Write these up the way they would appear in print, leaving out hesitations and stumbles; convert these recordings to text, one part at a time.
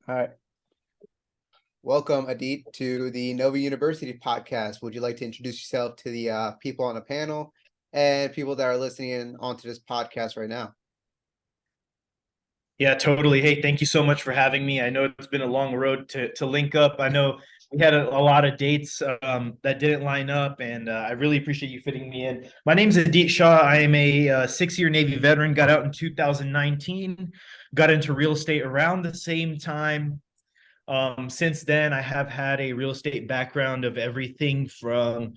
All right. Welcome, Adit, to the Nova University podcast. Would you like to introduce yourself to the people on the panel and people that are listening in onto this podcast right now? Yeah, totally. Hey, thank you so much for having me. I know it's been a long road to link up. I know we had a lot of dates that didn't line up, and I really appreciate you fitting me in. My name's Adit Shah. I am a 6-year Navy veteran, got out in 2019, got into real estate around the same time. Since then, I have had a real estate background of everything from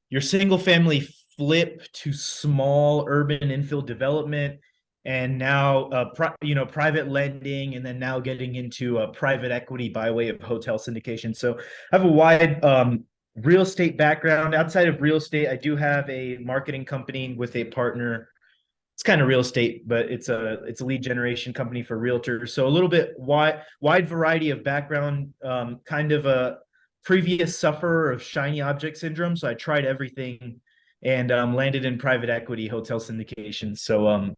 your single family flip to small urban infill development, and now private lending, and then now getting into private equity by way of hotel syndication. So I have a wide real estate background. Outside of real estate, I do have a marketing company with a partner. It's kind of real estate, but it's a lead generation company for realtors. So a little bit wide variety of background, kind of a previous sufferer of shiny object syndrome. So I tried everything and landed in private equity, hotel syndication. So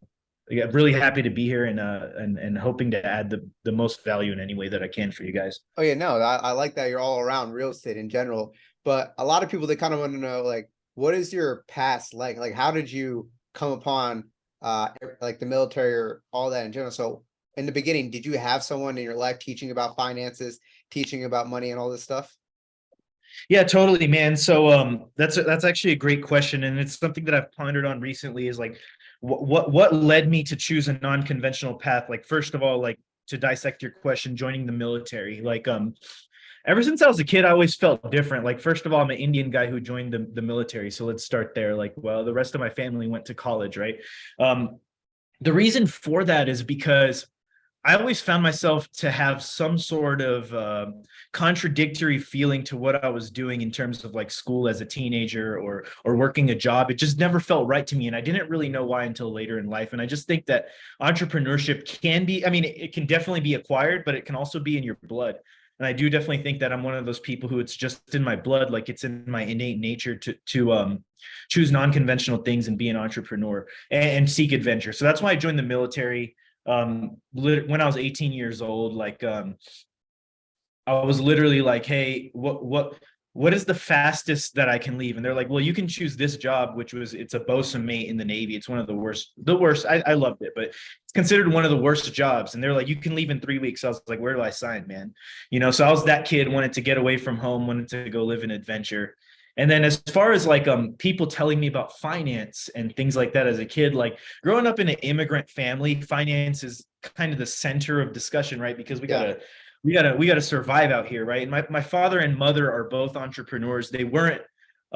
yeah, really happy to be here and hoping to add the most value in any way that I can for you guys. Oh yeah, no, I like that you're all around real estate in general. But a lot of people they kind of want to know like, what is your past like? Like, how did you come upon like the military or all that in general? So in the beginning, did you have someone in your life teaching about finances, teaching about money and all this stuff? Yeah, totally, man. So that's actually a great question, and it's something that I've pondered on recently. Is like, what led me to choose a non-conventional path? Like, first of all, like to dissect your question, joining the military. Like, ever since I was a kid, I always felt different. Like, first of all, I'm an Indian guy who joined the military, so let's start there. Like, well, the rest of my family went to college, right? Um, the reason for that is because I always found myself to have some sort of contradictory feeling to what I was doing in terms of like school as a teenager or working a job. It just never felt right to me, and I didn't really know why until later in life. And I just think that entrepreneurship can be, I mean, it can definitely be acquired, but it can also be in your blood. And I do definitely think that I'm one of those people who it's just in my blood, like it's in my innate nature to choose non-conventional things and be an entrepreneur and seek adventure. So that's why I joined the military when I was 18 years old. Like I was literally like, hey, what is the fastest that I can leave? And they're like, well, you can choose this job, which was it's a bosun mate in the Navy. It's one of the worst. I loved it, but it's considered one of the worst jobs. And they're like, you can leave in 3 weeks. So I was like, where do I sign, man? So I was that kid, wanted to get away from home, wanted to go live an adventure. And then as far as like people telling me about finance and things like that as a kid, like growing up in an immigrant family, finance is kind of the center of discussion, right? Because we Yeah. gotta we gotta survive out here, right? And my father and mother are both entrepreneurs. They weren't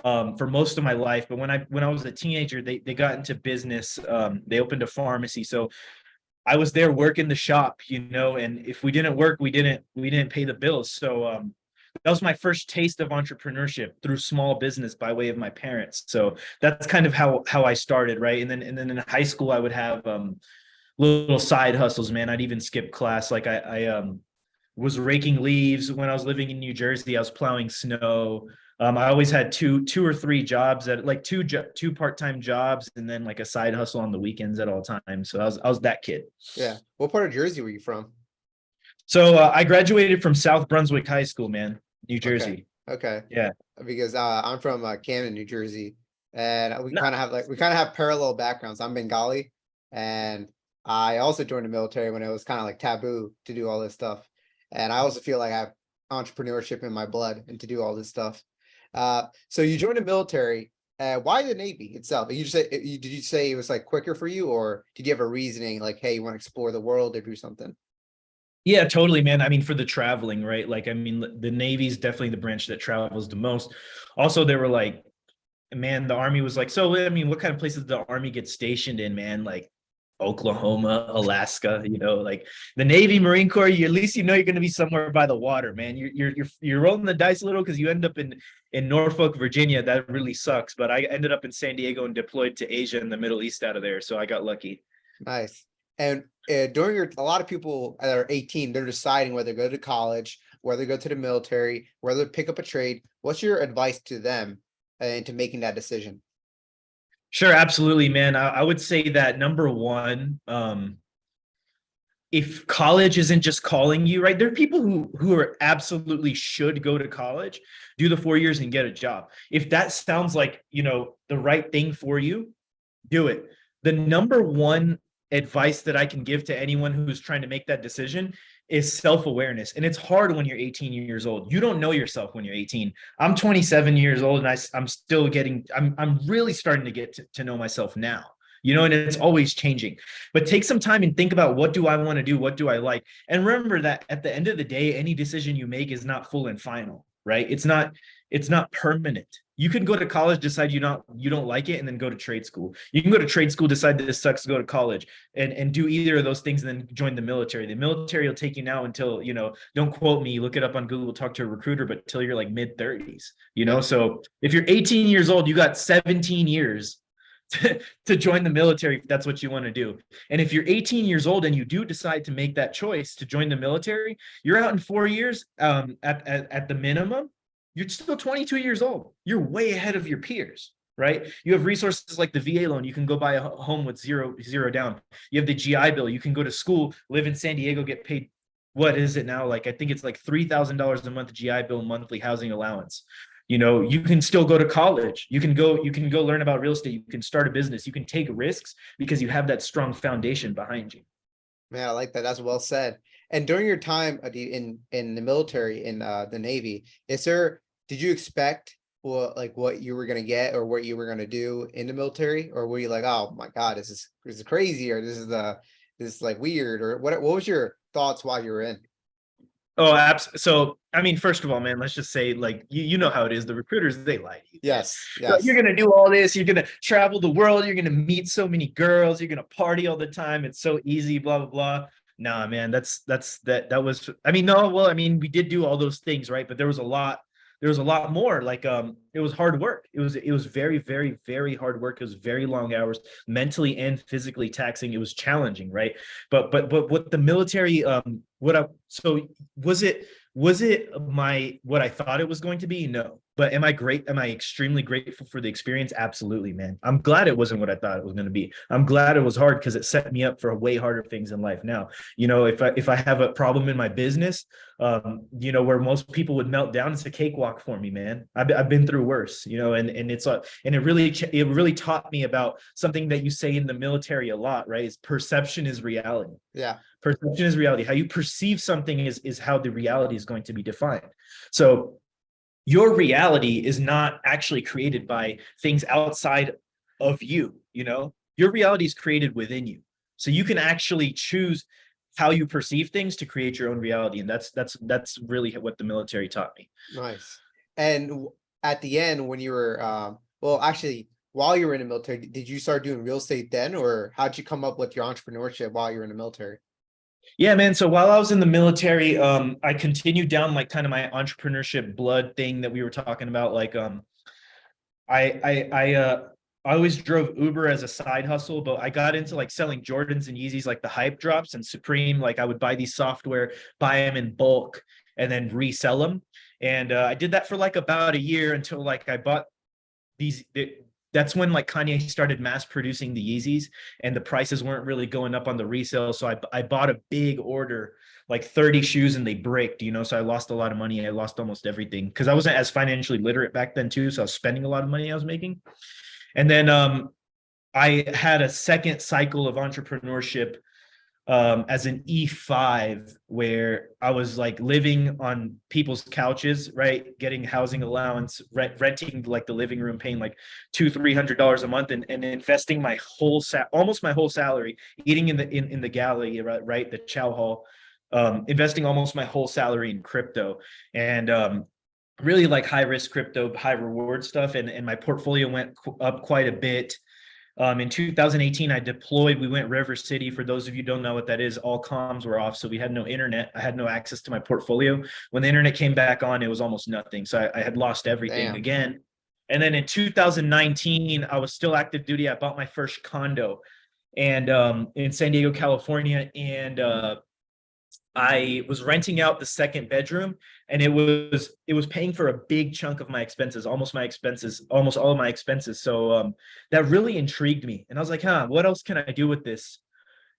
for most of my life, but when I was a teenager, they got into business. They opened a pharmacy, so I was there working the shop, and if we didn't work, we didn't pay the bills. So that was my first taste of entrepreneurship through small business by way of my parents. So that's kind of how I started, right? And then in high school, I would have little side hustles, man. I'd even skip class. Like I was raking leaves when I was living in New Jersey. I was plowing snow. I always had two or three jobs at like two part-time jobs, and then like a side hustle on the weekends at all times. So I was that kid. Yeah. What part of Jersey were you from? So I graduated from South Brunswick High School, man, New Okay. Jersey. Okay. Yeah. Because I'm from Camden, New Jersey, and we No. kind of have parallel backgrounds. I'm Bengali, and I also joined the military when it was kind of like taboo to do all this stuff. And I also feel like I have entrepreneurship in my blood and to do all this stuff. So you joined the military. Why the Navy itself? Did you say it was like quicker for you, or did you have a reasoning like, hey, you want to explore the world or do something? Yeah, totally, man. I mean, for the traveling, right? Like, I mean, the Navy is definitely the branch that travels the most. Also, they were like, man, the Army was like, so, I mean, what kind of places the Army gets stationed in, man? Like Oklahoma, Alaska, like the Navy, Marine Corps, at least you're going to be somewhere by the water, man. You're rolling the dice a little because you end up in Norfolk, Virginia. That really sucks. But I ended up in San Diego and deployed to Asia and the Middle East out of there. So I got lucky. Nice. And during a lot of people that are 18, they're deciding whether to go to college, whether to go to the military, whether to pick up a trade. What's your advice to them into making that decision? Sure, absolutely, man. I would say that number one, if college isn't just calling you, right? There are people who are absolutely should go to college, do the 4 years and get a job. If that sounds like, the right thing for you, do it. The number one advice that I can give to anyone who's trying to make that decision is self-awareness. And it's hard when you're 18 years old. You don't know yourself when you're 18. I'm 27 years old and I'm still I'm really starting to get to know myself now. And it's always changing. But take some time and think about, what do I want to do? What do I like? And remember that at the end of the day, any decision you make is not full and final, right? It's not permanent. You can go to college, decide you don't like it, and then go to trade school. You can go to trade school, decide this sucks, go to college, and do either of those things, and then join the military. The military will take you now until, don't quote me, look it up on Google, talk to a recruiter, but till you're like mid-30s. Yeah. So if you're 18 years old, you got 17 years to join the military if that's what you want to do. And if you're 18 years old and you do decide to make that choice to join the military, you're out in 4 years, at the minimum. You're still 22 years old. You're way ahead of your peers, right? You have resources like the VA loan. You can go buy a home with zero down. You have the GI Bill. You can go to school, live in San Diego, get paid. What is it now? Like, I think it's like $3,000 a month GI Bill monthly housing allowance. You can still go to college. You can go learn about real estate. You can start a business. You can take risks because you have that strong foundation behind you. Man, I like that. That's well said. And during your time in the military, in the Navy, did you expect what you were gonna get or what you were gonna do in the military, or were you like, oh my God, this is crazy, or this is like weird, or what was your thoughts while you were in? Oh, so I mean, first of all, man, let's just say, like, you know how it is. The recruiters, they lie to you. Yes, So yes. you're gonna do all this. You're gonna travel the world. You're gonna meet so many girls. You're gonna party all the time. It's so easy. Blah blah blah. Nah, man, that was. I mean, no. Well, I mean, we did do all those things, right? But there was a lot. There was a lot more. Like, it was hard work. It was very very very hard work. It was very long hours, mentally and physically taxing. It was challenging, right? But what the military, so was it what I thought it was going to be? No. But am I extremely grateful for the experience? Absolutely, man. I'm glad it wasn't what I thought it was going to be. I'm glad it was hard because it set me up for way harder things in life now. If I have a problem in my business, where most people would melt down, it's a cakewalk for me, man. I've been through worse, and it really taught me about something that you say in the military a lot, right? Is perception is reality. Yeah. Perception is reality. How you perceive something is how the reality is going to be defined. So your reality is not actually created by things outside of you. Your reality is created within you. So you can actually choose how you perceive things to create your own reality. And that's really what the military taught me. Nice. And at the end, when you were, well, actually, while you were in the military, did you start doing real estate then, or how'd you come up with your entrepreneurship while you were in the military? Yeah, man. So while I was in the military, I continued down like kind of my entrepreneurship blood thing that we were talking about. Like, I always drove Uber as a side hustle, but I got into like selling Jordans and Yeezys, like the hype drops and Supreme. Like, I would buy these software, buy them in bulk, and then resell them. And I did that for like about a year until like I bought these. That's when like Kanye started mass producing the Yeezys and the prices weren't really going up on the resale. So I bought a big order, like 30 shoes, and they bricked, so I lost a lot of money. I lost almost everything because I wasn't as financially literate back then too. So I was spending a lot of money I was making. And then I had a second cycle of entrepreneurship as an E5, where I was like living on people's couches, right? Getting housing allowance, renting like the living room, paying like $200-300 a month, and investing my almost my whole salary, eating in the galley, right? The chow hall, investing almost my whole salary in crypto, and really like high risk crypto, high reward stuff. And my portfolio went up quite a bit. In 2018, I deployed. We went River City. For those of you who don't know what that is, all comms were off, so we had no internet. I had no access to my portfolio. When the internet came back on, it was almost nothing. So I had lost everything again. And then in 2019, I was still active duty. I bought my first condo, and in San Diego, California, and I was renting out the second bedroom, and it was paying for a big chunk of my expenses, almost all of my expenses. So that really intrigued me, and I was like, what else can I do with this?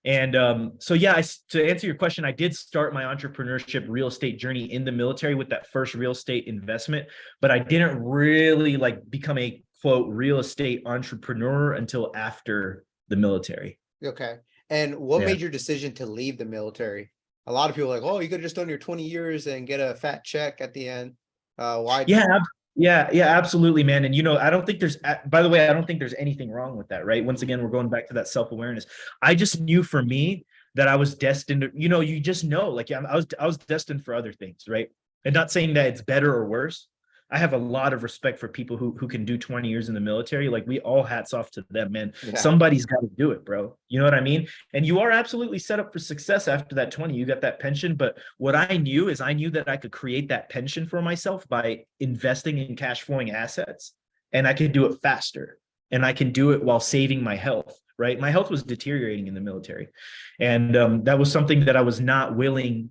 And so yeah, to answer your question, I did start my entrepreneurship real estate journey in the military with that first real estate investment, but I didn't really like become a quote real estate entrepreneur until after the military. Okay. And what Yeah. made your decision to leave the military? A lot of people are like, oh, you could have just done your 20 years and get a fat check at the end. Why? Yeah, yeah, absolutely, man. And I don't think by the way, I don't think there's anything wrong with that, right? Once again, we're going back to that self-awareness. I just knew for me that I was destined to, you just know, like yeah, I was destined for other things, right? And not saying that it's better or worse. I have a lot of respect for people who can do 20 years in the military. Like we all hats off to them, man. Yeah. Somebody's got to do it, bro. You know what I mean? And you are absolutely set up for success after that 20. You got that pension. But what I knew is I knew that I could create that pension for myself by investing in cash flowing assets. And I could do it faster. And I can do it while saving my health, right? My health was deteriorating in the military. And that was something that I was not willing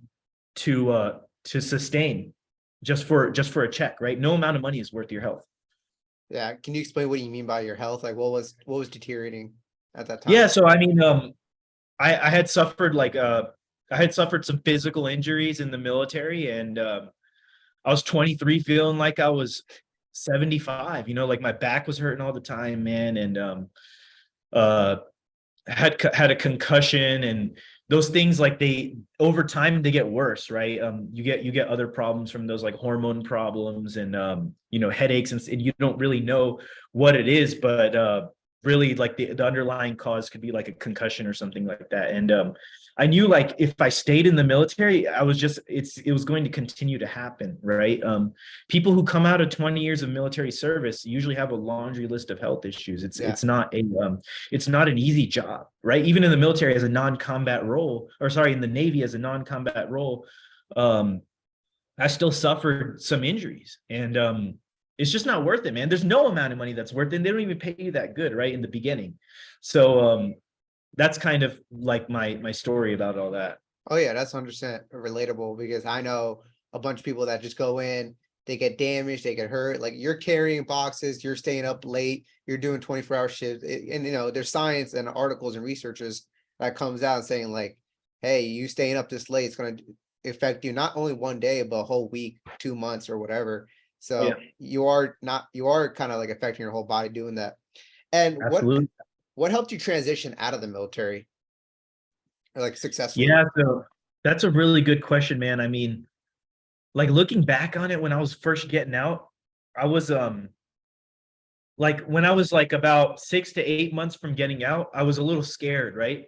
to sustain just for a check, right? No amount of money is worth your health. Yeah. Can you explain what you mean by your health? Like what was deteriorating at that time? Yeah, so I mean, I had suffered I had suffered some physical injuries in the military, and I was 23 feeling like I was 75, like my back was hurting all the time, man, and uh had a concussion, and those things like they over time they get worse, right? You get other problems from those like hormone problems and headaches, and you don't really know what it is, but really like the underlying cause could be like a concussion or something like that. And I knew like if I stayed in the military, it was going to continue to happen, right? People who come out of 20 years of military service usually have a laundry list of health issues. It's not an easy job, right? Even in the military as a non-combat role, or sorry, in the Navy as a non-combat role, I still suffered some injuries, and it's just not worth it, man. There's no amount of money that's worth it. They don't even pay you that good, right, in the beginning. So that's kind of like my story about all that. Oh yeah, that's 100% relatable because I know a bunch of people that just go in, they get damaged, they get hurt. Like you're carrying boxes, you're staying up late, you're doing 24-hour shifts, and there's science and articles and researchers that comes out saying like, hey, you staying up this late, it's going to affect you not only one day but a whole week, 2 months, or whatever. So Yeah, you are kind of like affecting your whole body doing that. And absolutely. what helped you transition out of the military, like successfully? Yeah, so that's a really good question, man. I mean, like looking back on it when I was first getting out, I was like when I was like about 6 to 8 months from getting out, I was a little scared, right?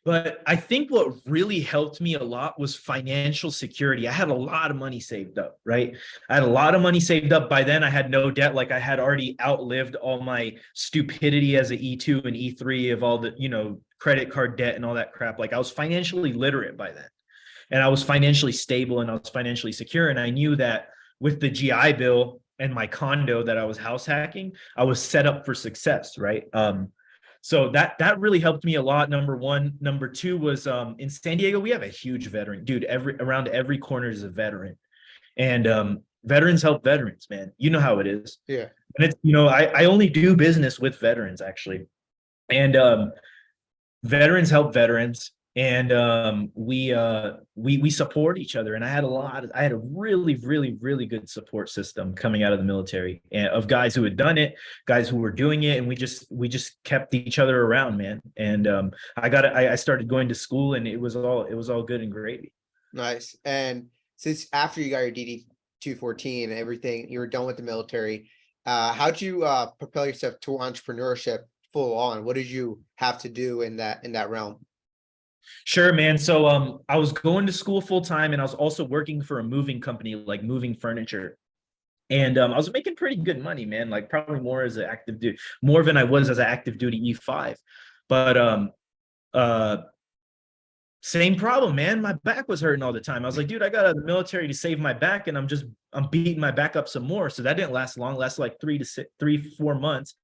But I think what really helped me a lot was financial security. I had a lot of money saved up, right? I had a lot of money saved up. By then, I had no debt. Like I had already outlived all my stupidity as an E2 and E3 of all the, credit card debt and all that crap. Like I was financially literate by then, and I was financially stable, and I was financially secure. And I knew that with the GI Bill and my condo that I was house hacking, I was set up for success, right? So that really helped me a lot. Number one. Number two was in San Diego, we have a huge veteran, dude. Around every corner is a veteran, and veterans help veterans, man. You know how it is. Yeah. And it's I only do business with veterans actually, and veterans help veterans, and we support each other. And I had a really really really good support system coming out of the military, and of guys who had done it, guys who were doing it, and we just kept each other around, man. And I started going to school, and it was all good and gravy. Nice. And since after you got your DD 214 and everything, you were done with the military, how'd you propel yourself to entrepreneurship full on? What did you have to do in that realm? Sure, man. So I was going to school full time, and I was also working for a moving company, like moving furniture. And I was making pretty good money, man. Like probably more as an active duty, more than I was as an active duty E5. But uh same problem, man. My back was hurting all the time. I was like, dude, I got out of the military to save my back, and I'm beating my back up some more. So that didn't last long, lasted like 4 months.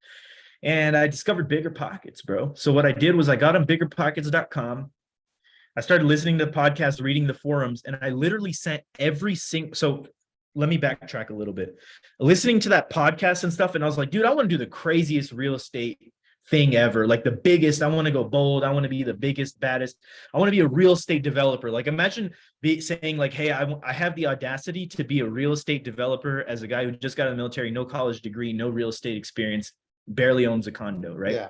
And I discovered Bigger Pockets, bro. So what I did was I got on biggerpockets.com. I started listening to podcasts, reading the forums, and I literally sent every single. So let me backtrack a little bit. Listening to that podcast and stuff, and I was like, dude, I want to do the craziest real estate thing ever, like the biggest. I want to go bold. I want to be the biggest, baddest. I want to be a real estate developer. Like imagine saying like, hey, I have the audacity to be a real estate developer as a guy who just got out of the military, no college degree, no real estate experience, barely owns a condo, right? Yeah.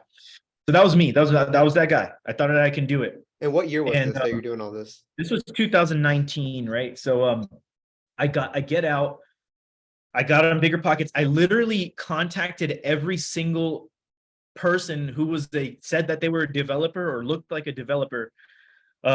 So that was me. That was that guy. I thought that I can do it. And what year was And this that you're doing all this? this was 2019, right? So I get out. I got on Bigger Pockets. I literally contacted every single person who said that they were a developer or looked like a developer,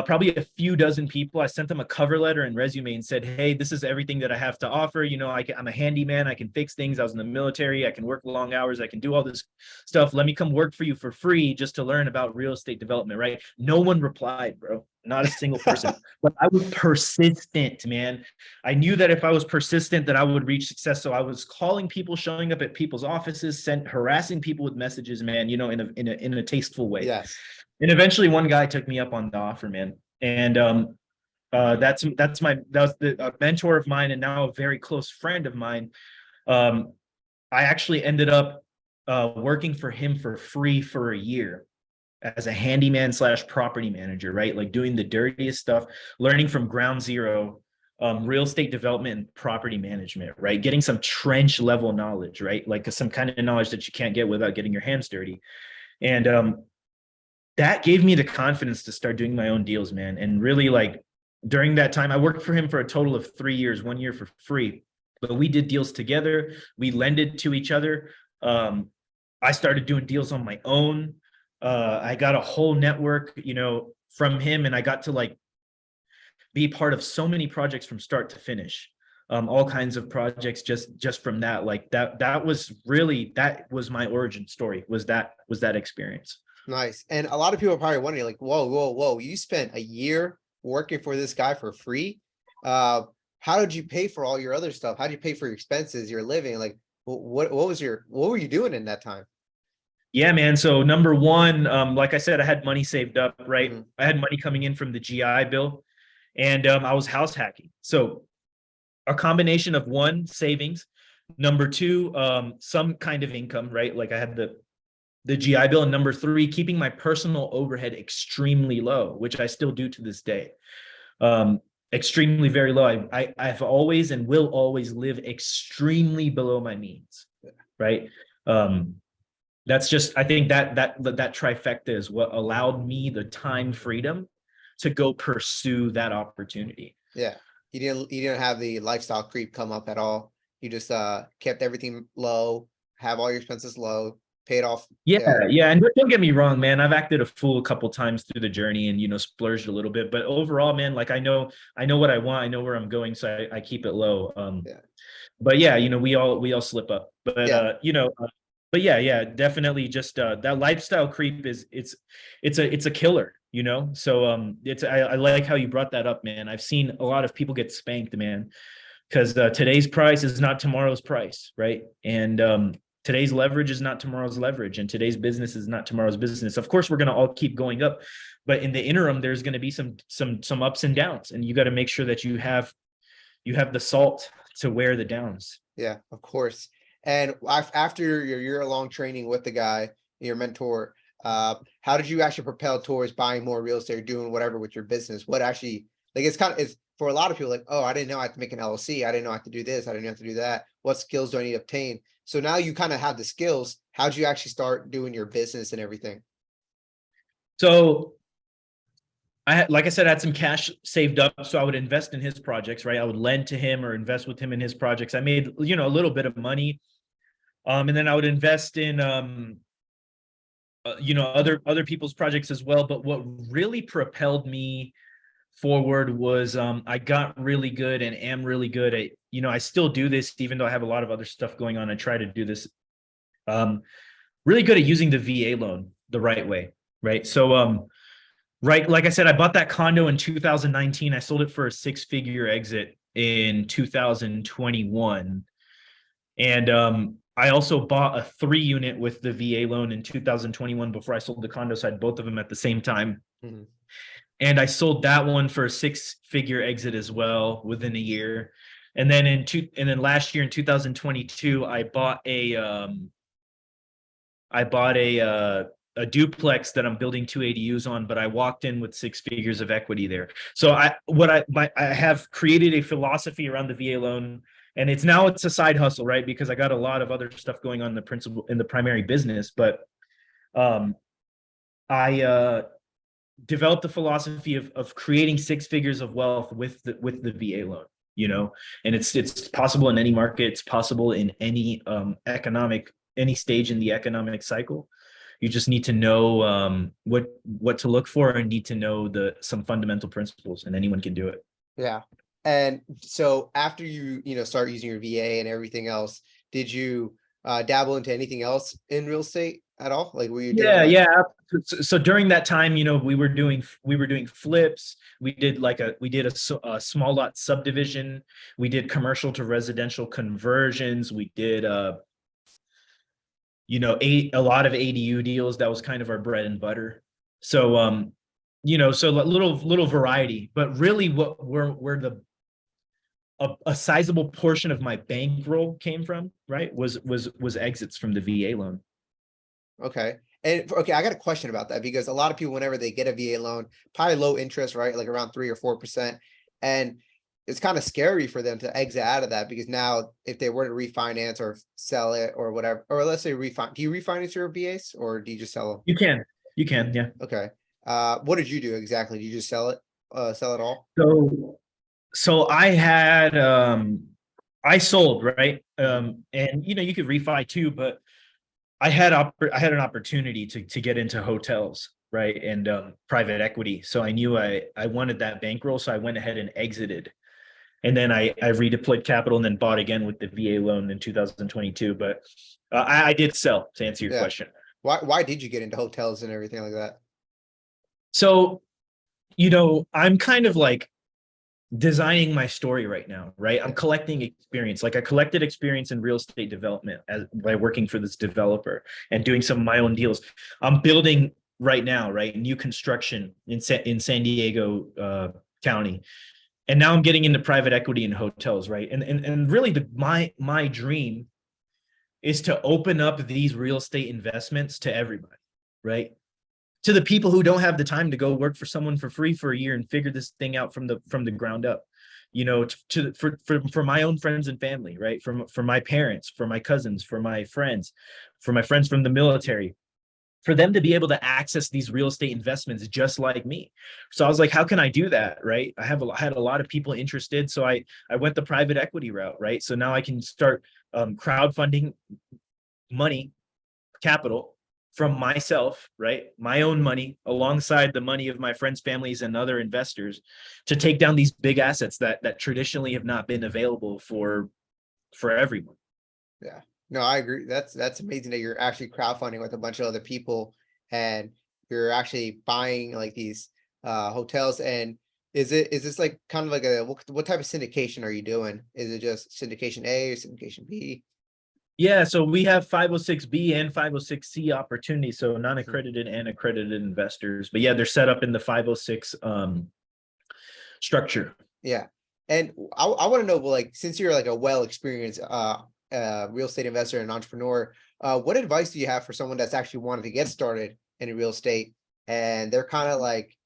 probably a few dozen people. I sent them a cover letter and resume and said, hey, this is everything that I have to offer. You know, I'm a handyman. I can fix things. I was in the military. I can work long hours. I can do all this stuff. Let me come work for you for free just to learn about real estate development, right? No one replied, bro. Not a single person. But I was persistent, man. I knew that if I was persistent, that I would reach success. So I was calling people, showing up at people's offices, harassing people with messages, man, you know, in a tasteful way. Yes. And eventually one guy took me up on the offer, man. And that was a mentor of mine and now a very close friend of mine. I actually ended up working for him for free for a year as a handyman / property manager, right? Like doing the dirtiest stuff, learning from ground zero, real estate development and property management, right? Getting some trench level knowledge, right? Like some kind of knowledge that you can't get without getting your hands dirty. And that gave me the confidence to start doing my own deals, man. And really, like during that time, I worked for him for a total of 3 years, 1 year for free, but we did deals together. We lended to each other. I started doing deals on my own. I got a whole network, you know, from him, and I got to like be part of so many projects from start to finish. All kinds of projects just from that. Like that was my origin story, was that experience. Nice. And a lot of people are probably wondering, like, whoa, you spent a year working for this guy for free. How did you pay for all your other stuff? How did you pay for your expenses, your living? Like, what were you doing in that time? Yeah, man. So number one, like I said, I had money saved up, right? Mhm. I had money coming in from the GI Bill, and I was house hacking. So a combination of one, savings, number two, some kind of income, right? Like I had the GI Bill, and number three, keeping my personal overhead extremely low, which I still do to this day. Extremely very low. I've always and will always live extremely below my means, right? That's just, I think that trifecta is what allowed me the time freedom to go pursue that opportunity. Yeah. You didn't have the lifestyle creep come up at all. You just kept everything low, have all your expenses low, paid off. Yeah. And don't get me wrong, man. I've acted a fool a couple times through the journey and, you know, splurged a little bit, but overall, man, like I know what I want. I know where I'm going. So I keep it low. Yeah. But yeah, you know, we all slip up, but Yeah. you know, but yeah, definitely just that lifestyle creep it's a killer, you know? So I like how you brought that up, man. I've seen a lot of people get spanked, man, because today's price is not tomorrow's price, right? And today's leverage is not tomorrow's leverage, and today's business is not tomorrow's business. Of course, we're going to all keep going up, but in the interim, there's going to be some ups and downs, and you got to make sure that you have the salt to wear the downs. Yeah, of course. And after your year-long training with the guy, your mentor, how did you actually propel towards buying more real estate or doing whatever with your business? What actually, like, it's for a lot of people like, oh, I didn't know I had to make an LLC. I didn't know I had to do this. I didn't know I have to do that. What skills do I need to obtain? So now you kind of have the skills. How'd you actually start doing your business and everything? So like I said, I had some cash saved up, so I would invest in his projects, right? I would lend to him or invest with him in his projects. I made, you know, a little bit of money. And then I would invest in, you know, other people's projects as well. But what really propelled me forward was I got really good and am really good at, you know, I still do this, even though I have a lot of other stuff going on. I try to do this. Really good at using the VA loan the right way, right? So, right, like I said, I bought that condo in 2019. I sold it for a 6-figure exit in 2021. And I also bought a 3-unit with the VA loan in 2021 before I sold the condo. So I had both of them at the same time. Mhm. And I sold that one for a 6-figure exit as well within a year. And then last year in 2022, I bought I bought a duplex that I'm building 2 ADUs on, but I walked in with 6 figures of equity there. So I have created a philosophy around the VA loan, and it's a side hustle, right? Because I got a lot of other stuff going on in the primary business, but um, I developed the philosophy of creating 6 figures of wealth with the VA loan, and it's possible in any market, it's possible in any any stage in the economic cycle. You just need to know what to look for, and need to know some fundamental principles, and anyone can do it. Yeah. And so after start using your VA and everything else, did you dabble into anything else in real estate at all? Like were you doing Yeah, like yeah. So during that time, we were doing flips. We did a small lot subdivision. We did commercial to residential conversions. We did a lot of ADU deals. That was kind of our bread and butter. So so a little variety, but really what where a sizable portion of my bankroll came from, right, was exits from the VA loan. okay. And okay, I got a question about that because a lot of people, whenever they get a VA loan, probably low interest, right? Like around 3 or 4%. And it's kind of scary for them to exit out of that because now if they were to refinance or sell it or whatever, or let's say do you refinance your VAs or do you just sell them? You can, yeah. Okay. What did you do exactly? Did you just sell it? Sell it all? So I sold, right? And you could refi too, but I had an opportunity to get into hotels, right? And private equity. So I knew I wanted that bankroll. So I went ahead and exited. And then I redeployed capital and then bought again with the VA loan in 2022. But I did sell, to answer your Yeah. question. Why did you get into hotels and everything like that? So, I'm kind of like designing my story right now, right? I'm collecting experience. Like I collected experience in real estate development by working for this developer and doing some of my own deals. I'm building right now, right? New construction in San Diego County. And now I'm getting into private equity and hotels, right? And really my dream is to open up these real estate investments to everybody, right? To the people who don't have the time to go work for someone for free for a year and figure this thing out from the ground up, for my own friends and family, right? For my parents, for my cousins, for my friends from the military, for them to be able to access these real estate investments just like me. So I was like, how can I do that, right? I had a lot of people interested, so I went the private equity route, right? So now I can start crowdfunding money, capital from myself, right? My own money alongside the money of my friends, families, and other investors to take down these big assets that traditionally have not been available for everyone. Yeah. No, I agree. That's amazing that you're actually crowdfunding with a bunch of other people and you're actually buying like these hotels. And is this like kind of like what type of syndication are you doing? Is it just syndication A or syndication B? Yeah, so we have 506B and 506C opportunities, so Mhm. non-accredited and accredited investors. But yeah, they're set up in the 506 structure. Yeah. And I want to know, well, like since you're like a well experienced real estate investor and entrepreneur, what advice do you have for someone that's actually wanted to get started in real estate and they're kind of like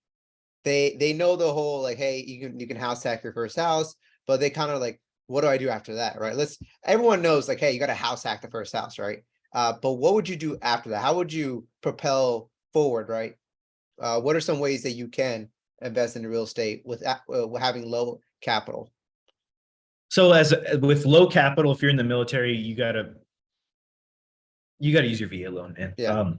they know the whole like, hey, you can house hack your first house, but they kind of like, what do I do after that, right? Everyone knows like, hey, you got to house hack the first house, right? But what would you do after that? How would you propel forward, right? What are some ways that you can invest in real estate with having low capital? So as with low capital, if you're in the military, you gotta use your VA loan, man. Yeah.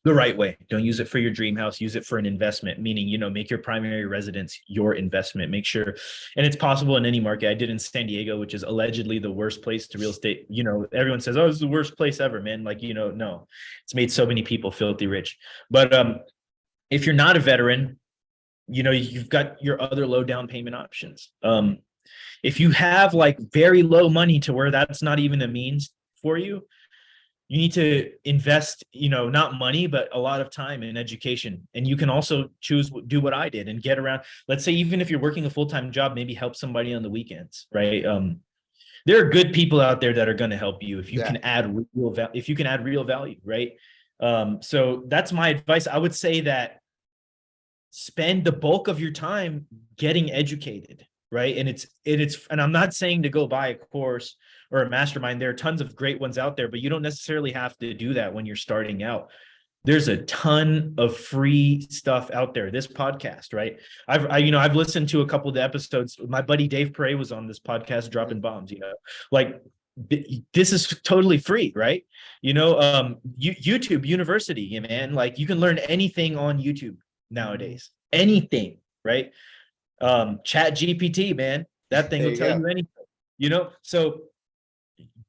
The right way. Don't use it for your dream house. Use it for an investment, meaning, make your primary residence your investment. Make sure, and it's possible in any market. I did in San Diego, which is allegedly the worst place to real estate. Everyone says, oh, this is the worst place ever, man. Like, no, it's made so many people filthy rich. But if you're not a veteran, you've got your other low down payment options. If you have like very low money to where that's not even a means for you, you need to invest, not money, but a lot of time in education. And you can also do what I did and get around. Let's say, even if you're working a full-time job, maybe help somebody on the weekends, right? there are good people out there that are going to help you if you Yeah. can add real value, if you can add real value, right? So that's my advice. I would say that spend the bulk of your time getting educated, right? And I'm not saying to go buy a course or a mastermind. There are tons of great ones out there, but you don't necessarily have to do that when you're starting out. There's a ton of free stuff out there. This podcast, right? I've listened to a couple of the episodes. My buddy Dave Prey was on this podcast dropping bombs, like this is totally free, right? YouTube University, yeah, man, like you can learn anything on YouTube nowadays, anything, right? Chat GPT, man, that thing There will you tell go. you anything, so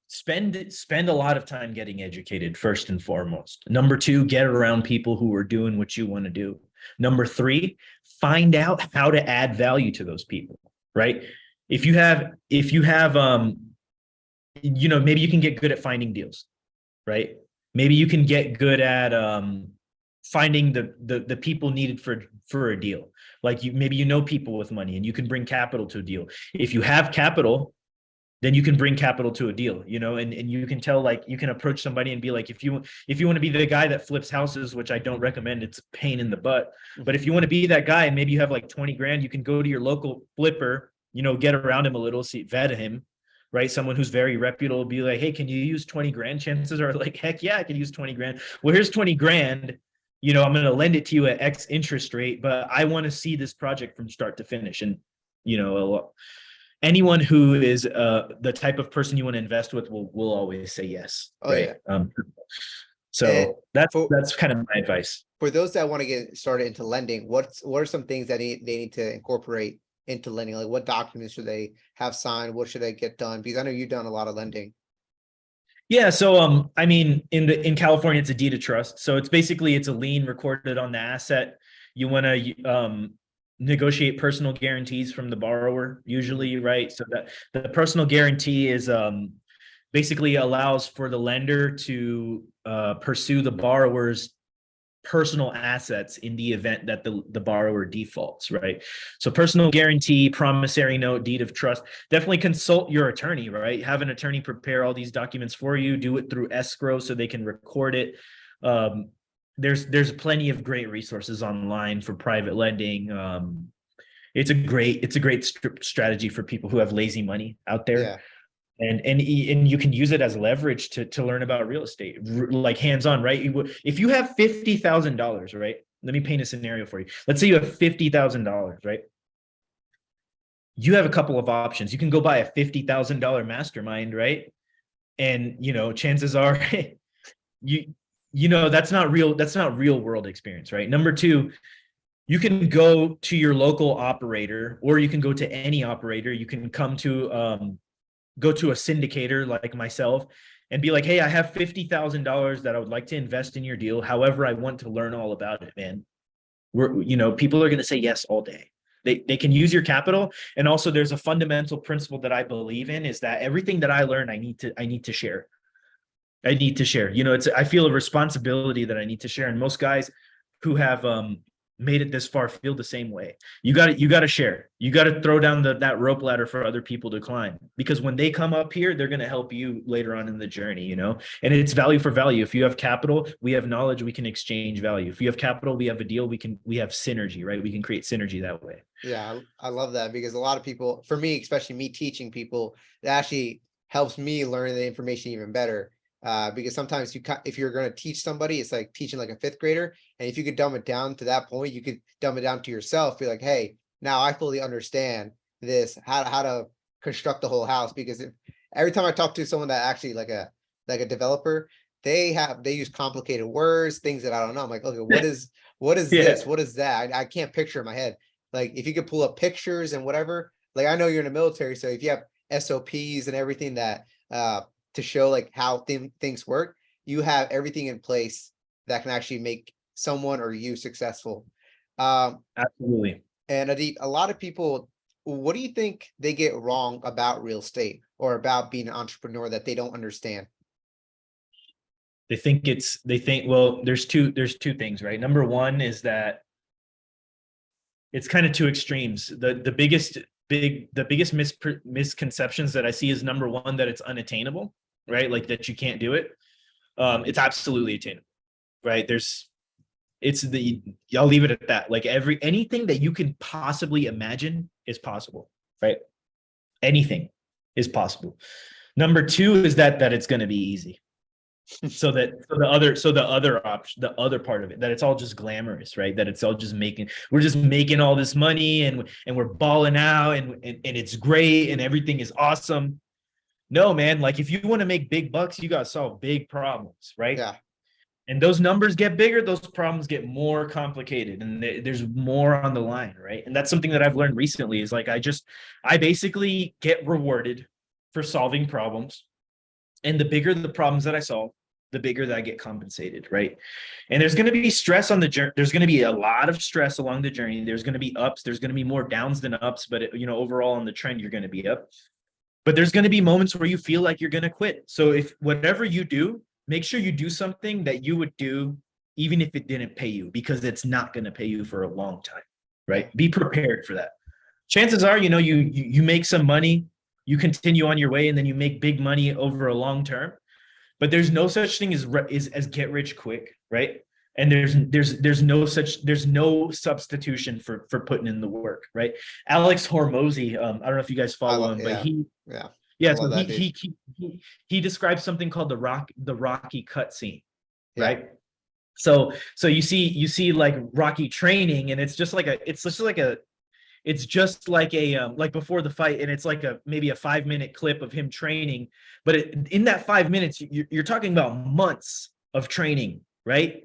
spend a lot of time getting educated first and foremost. Number two, get around people who are doing what you want to do. Number three, find out how to add value to those people, right? If you have maybe you can get good at finding deals, right? Maybe you can get good at finding the people needed for a deal. Like maybe people with money and you can bring capital to a deal. If you have capital, then you can bring capital to a deal, and you can tell, like, you can approach somebody and be like, if you want to be the guy that flips houses, which I don't recommend, it's a pain in the butt. But if you want to be that guy and maybe you have like 20 grand, you can go to your local flipper, get around him a little, vet him, right? Someone who's very reputable, be like, hey, can you use 20 grand? Chances are like, heck yeah, I can use 20 grand. Well, here's 20 grand. I'm going to lend it to you at X interest rate, but I want to see this project from start to finish. And, anyone who is the type of person you want to invest with will always say yes, Oh right? yeah. And So that's for that's kind of my advice. for those that want to get started into lending, what are some things that they need to incorporate into lending? Like what documents should they have signed? What should they get done? Because I know you've done a lot of lending. Yeah, so I mean, in California, it's a deed of trust. So it's a lien recorded on the asset. You want to negotiate personal guarantees from the borrower, usually, right? So that the personal guarantee is basically allows for the lender to pursue the borrower's personal assets in the event that the borrower defaults, right? So personal guarantee, promissory note, deed of trust. Definitely consult your attorney, right? Have an attorney prepare all these documents for you. Do it through escrow so they can record it. There's plenty of great resources online for private lending. It's a great strategy for people who have lazy money out there. Yeah. And you can use it as leverage to learn about real estate, like hands-on, right? If you have $50,000, right? Let me paint a scenario for you. Let's say you have $50,000, right? You have a couple of options. You can go buy a $50,000 mastermind, right? And chances are that's not real world experience, right? Number two, you can go to your local operator, or you can go to any operator. You can go to a syndicator like myself and be like, hey, I have $50,000 that I would like to invest in your deal. However, I want to learn all about it, man. People are going to say yes all day. They can use your capital. And also there's a fundamental principle that I believe in, is that everything that I learn, I need to share. I need to share. I feel a responsibility that I need to share. And most guys who have made it this far feel the same way. You got to share. You got to throw down that rope ladder for other people to climb, because when they come up here, they're going to help you later on in the journey, and it's value for value. If you have capital, we have knowledge, we can exchange value. If you have capital, we have a deal, we have synergy, right? We can create synergy that way. Yeah, I love that, because a lot of people, for me, especially me teaching people, it actually helps me learn the information even better. Because sometimes if you're going to teach somebody, it's like teaching like a fifth grader. And if you could dumb it down to that point, you could dumb it down to yourself. Be like, hey, now I fully understand this, how to construct the whole house. Because every time I talk to someone that actually like a developer, they use complicated words, things that I don't know. I'm like, okay, what is Yeah. this? What is that? I can't picture in my head. Like if you could pull up pictures and whatever, like I know you're in the military, so if you have SOPs and everything that to show like how things work, you have everything in place that can actually make someone or you successful. Absolutely. And Adit, a lot of people, what do you think they get wrong about real estate or about being an entrepreneur that they don't understand? Well, there's two things, right? Number one is that it's kind of two extremes. The biggest biggest misconceptions that I see is, number one, that it's unattainable, right? Like that you can't do it. It's absolutely attainable, right? I'll leave it at that. Like anything that you can possibly imagine is possible, right? Anything is possible. Number two is that it's going to be easy. So the other part of it, that it's all just glamorous, right? That it's all just we're just making all this money, and we're balling out, and it's great, and everything is awesome. No, man, like if you want to make big bucks, you got to solve big problems, right? Yeah. And those numbers get bigger, those problems get more complicated, and there's more on the line, right? And that's something that I've learned recently, is like I basically get rewarded for solving problems. And the bigger the problems that I solve, the bigger that I get compensated, right? And there's going to be stress on the journey. There's going to be a lot of stress along the journey. There's going to be ups. There's going to be more downs than ups, but overall on the trend, you're going to be up. But there's going to be moments where you feel like you're going to quit. So if whatever you do, make sure you do something that you would do even if it didn't pay you, because it's not going to pay you for a long time, right? Be prepared for that. Chances are, you make some money, you continue on your way, and then you make big money over a long term. But there's no such thing as get rich quick, right? And there's no substitution for putting in the work, right? Alex Hormozy, I don't know if you guys follow him, but I so love that dude. he describes something called the Rocky cut scene, Yeah. right? So you see like Rocky training, and it's just like like before the fight, and it's like maybe a 5-minute clip of him training, but in that 5 minutes, you're talking about months of training, right?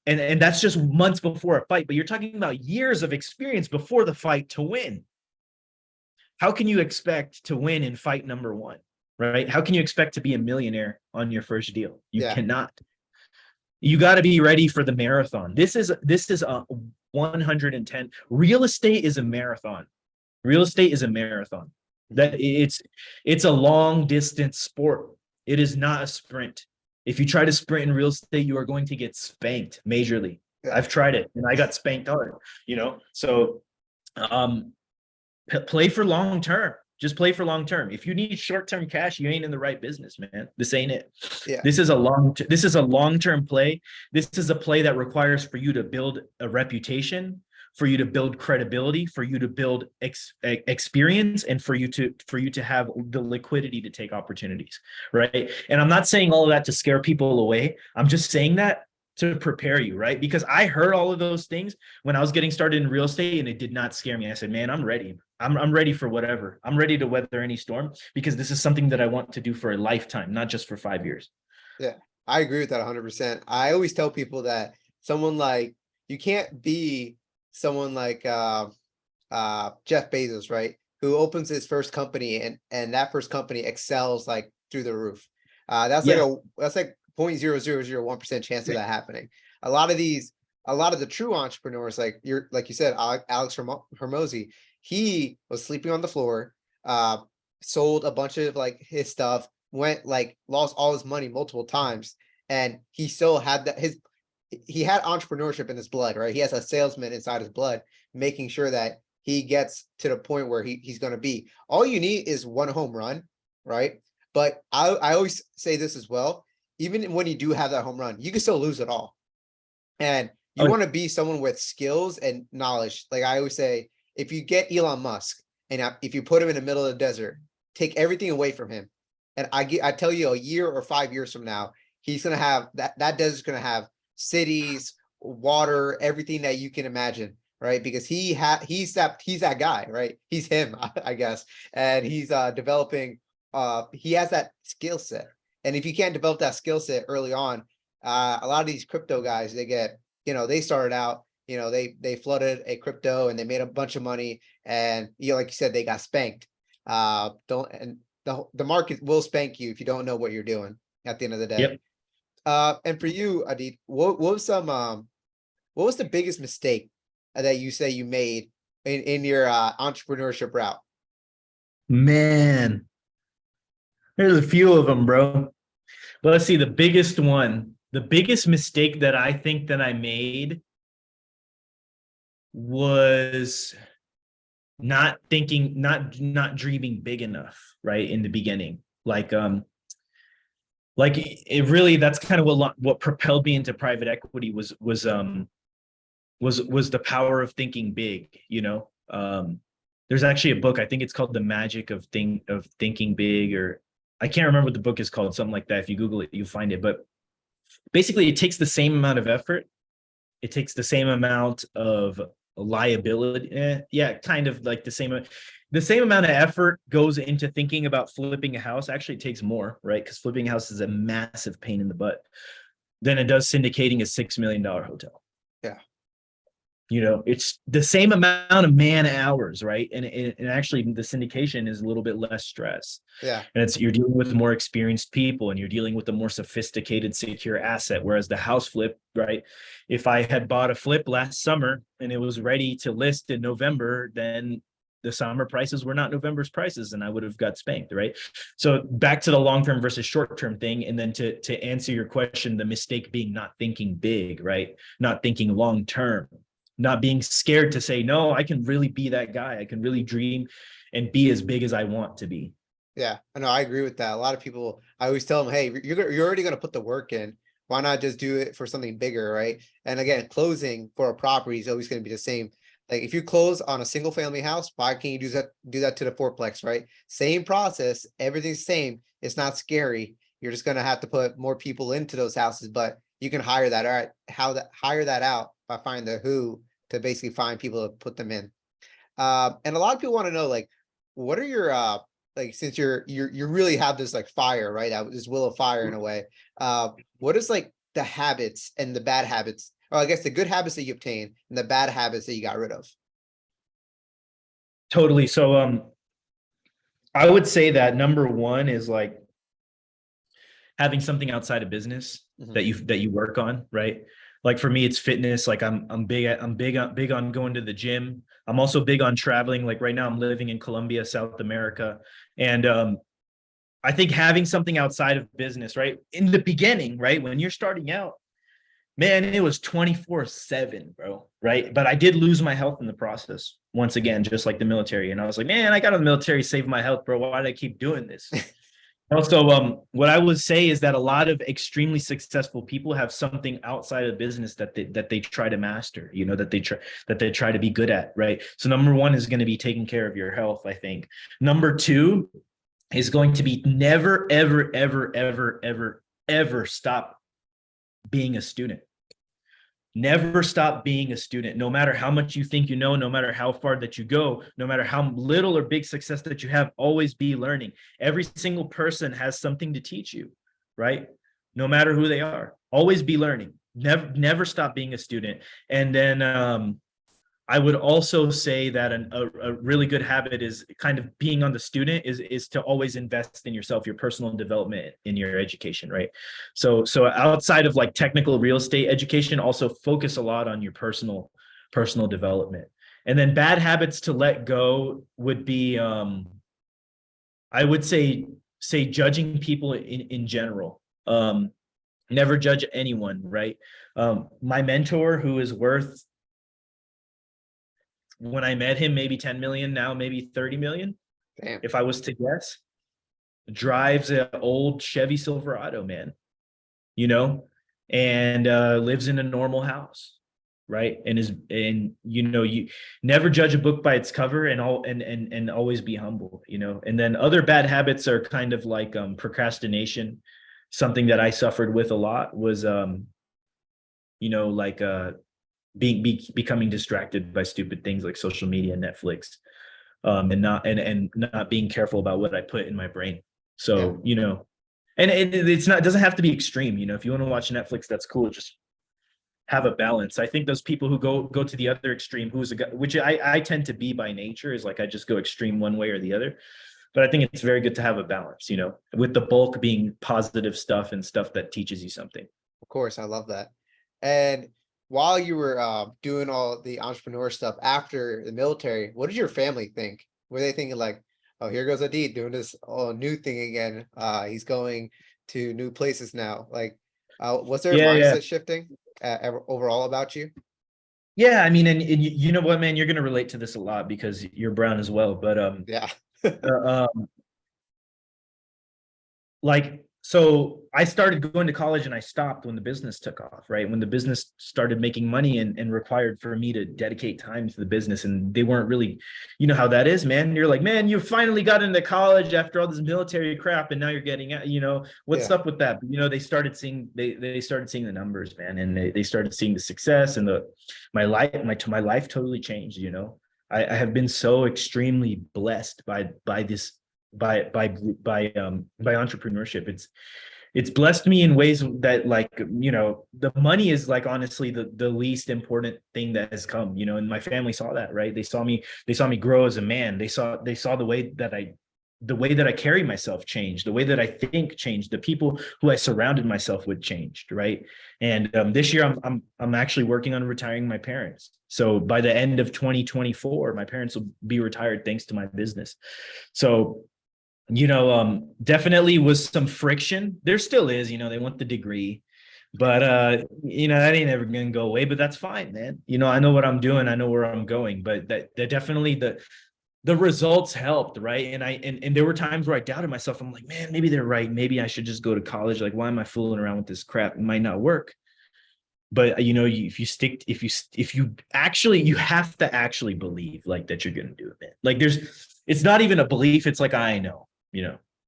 And that's just months before a fight, but you're talking about years of experience before the fight to win. How can you expect to win in fight number one, right? How can you expect to be a millionaire on your first deal? You cannot. You got to be ready for the marathon. This is a 110. Real estate is a marathon. Real estate is a marathon. That it's a long distance sport. It is not a sprint. If you try to sprint in real estate, you are going to get spanked majorly. Yeah. I've tried it and I got spanked hard, So play for long term. Just play for long term. If you need short-term cash, you ain't in the right business, man. This ain't it. Yeah. This is a long-term play. This is a play that requires for you to build a reputation, for you to build credibility, for you to build experience, and for you to have the liquidity to take opportunities, right? And I'm not saying all of that to scare people away. I'm just saying that to prepare you, right? Because I heard all of those things when I was getting started in real estate, and it did not scare me. I said, man, I'm ready. I'm ready for whatever. I'm ready to weather any storm, because this is something that I want to do for a lifetime, not just for 5 years. Yeah, I agree with that 100%. I always tell people that you can't be someone like Jeff Bezos, right? Who opens his first company, and that first company excels like through the roof. That's like 0.0001% chance of that happening. A lot of the true entrepreneurs, like you said, Alex Hormozy, he was sleeping on the floor, sold a bunch of like his stuff, lost all his money multiple times, and he still had he had entrepreneurship in his blood, right? He has a salesman inside his blood, making sure that he gets to the point where he's going to be. All you need is one home run, right? But I always say this as well. Even when you do have that home run, you can still lose it all. And you want to be someone with skills and knowledge. Like I always say, if you get Elon Musk and if you put him in the middle of the desert, take everything away from him. And I tell you, a year or 5 years from now, he's going to have that desert's going to have cities, water, everything that you can imagine, right? Because he's that guy, right? He's him, I guess. And he's developing, he has that skill set. And if you can't develop that skill set early on, a lot of these crypto guys, they get, they started out, they flooded a crypto and they made a bunch of money, and like you said, they got spanked. The market will spank you if you don't know what you're doing at the end of the day. Yep. And for you, Adit, what was the biggest mistake that you say you made in your entrepreneurship route? Man, there's a few of them, bro. But let's see, the biggest mistake that I think that I made was not thinking, not dreaming big enough, right? In the beginning. Like it really, that's kind of what propelled me into private equity was the power of thinking big, you know. There's actually a book, I think it's called The Magic of Thinking Big, or I can't remember what the book is called, something like that. If you Google it, you'll find it. But basically it takes the same amount of effort, it takes the same amount of liability. Yeah, kind of like the same amount of effort goes into thinking about flipping a house. Actually, it takes more, right? Because flipping a house is a massive pain in the butt than it does syndicating a $6 million hotel. Yeah. You know, it's the same amount of man hours, right? And actually the syndication is a little bit less stress. Yeah. And it's, you're dealing with more experienced people and you're dealing with a more sophisticated, secure asset. Whereas the house flip, right? If I had bought a flip last summer and it was ready to list in November, then the summer prices were not November's prices and I would have got spanked, right? So back to the long-term versus short-term thing. And then to answer your question, the mistake being not thinking big, right? Not thinking long-term, not being scared to say, no, I can really be that guy. I can really dream and be as big as I want to be. Yeah, I know, I agree with that. A lot of people, I always tell them, hey, you're already going to put the work in. Why not just do it for something bigger, right? And again, closing for a property is always going to be the same. Like if you close on a single family house, why can't you do that to the fourplex, right? Same process, everything's same. It's not scary. You're just going to have to put more people into those houses, but you can hire that. All right, hire that out by finding the who to basically find people to put them in. And a lot of people want to know, like, what are your like, since you really have this like fire, right? This will of fire in a way. What is like the habits and the bad habits, or I guess the good habits that you obtained and the bad habits that you got rid of? Totally. So I would say that number one is like having something outside of business Mhm. that you work on, right? Like for me, it's fitness. Like I'm big on going to the gym. I'm also big on traveling. Like right now, I'm living in Colombia, South America, and I think having something outside of business, right? In the beginning, right, when you're starting out, man, it was 24/7, bro, right? But I did lose my health in the process. Once again, just like the military, and I was like, man, I got in the military, save my health, bro. Why did I keep doing this? Also, what I would say is that a lot of extremely successful people have something outside of business that they try to master, you know, that they try to be good at, right? So number one is going to be taking care of your health, I think. Number two is going to be never, ever, ever, ever, ever, ever stop being a student. Never stop being a student, no matter how much you think you know, no matter how far that you go, no matter how little or big success that you have, always be learning. Every single person has something to teach you, right? No matter who they are, always be learning. Never stop being a student. And then I would also say that a really good habit is kind of being on the student is to always invest in yourself, your personal development in your education, right? So outside of like technical real estate education, also focus a lot on your personal development. And then bad habits to let go would be I would say judging people in general. Never judge anyone, right? My mentor, who is worth, when I met him, maybe 10 million, now maybe 30 million, Damn. if I was to guess, drives an old Chevy Silverado, man, you know, and lives in a normal house, right? And you know, you never judge a book by its cover, and always be humble, you know. And then other bad habits are kind of like procrastination. Something that I suffered with a lot was you know, like becoming distracted by stupid things like social media, Netflix, and not being careful about what I put in my brain. Yeah. So, you know, and it's not, it doesn't have to be extreme. You know, if you want to watch Netflix, that's cool. Just have a balance. I think those people who go to the other extreme, who's a guy, which I tend to be by nature, is like I just go extreme one way or the other. But I think it's very good to have a balance, you know, with the bulk being positive stuff and stuff that teaches you something. Of course, I love that. And while you were doing all the entrepreneur stuff after the military, what did your family think? Were they thinking like, "Oh, here goes Adit doing this new thing again. He's going to new places now." Like, was there a Yeah, yeah. mindset shifting overall about you? Yeah, I mean, and you know what, man, you're gonna relate to this a lot because you're brown as well. But Yeah. uh, like, so I started going to college and I stopped when the business took off, right? When the business started making money and required for me to dedicate time to the business, and they weren't really, you know how that is, man. You're like, man, you finally got into college after all this military crap, and now you're getting out, what's Yeah. up with that? But, they started seeing they started seeing the numbers, man, and they started seeing the success, and my life totally changed, I have been so extremely blessed by this by entrepreneurship. It's blessed me in ways that, like, the money is, like, honestly the least important thing that has come, and my family saw that, right? They saw me grow as a man. They saw the way that I carry myself changed, the way that I think changed, the people who I surrounded myself with changed, right? And this year I'm actually working on retiring my parents. So by the end of 2024, my parents will be retired thanks to my business. So definitely was some friction. There still is, they want the degree, but that ain't ever gonna go away. But that's fine, man. I know what I'm doing, I know where I'm going. But that definitely the results helped, right? And there were times where I doubted myself. I'm like, man, maybe they're right. Maybe I should just go to college. Like, why am I fooling around with this crap? It might not work. But you have to actually believe, like, that you're gonna do it, man. Like, it's not even a belief. It's like, I know,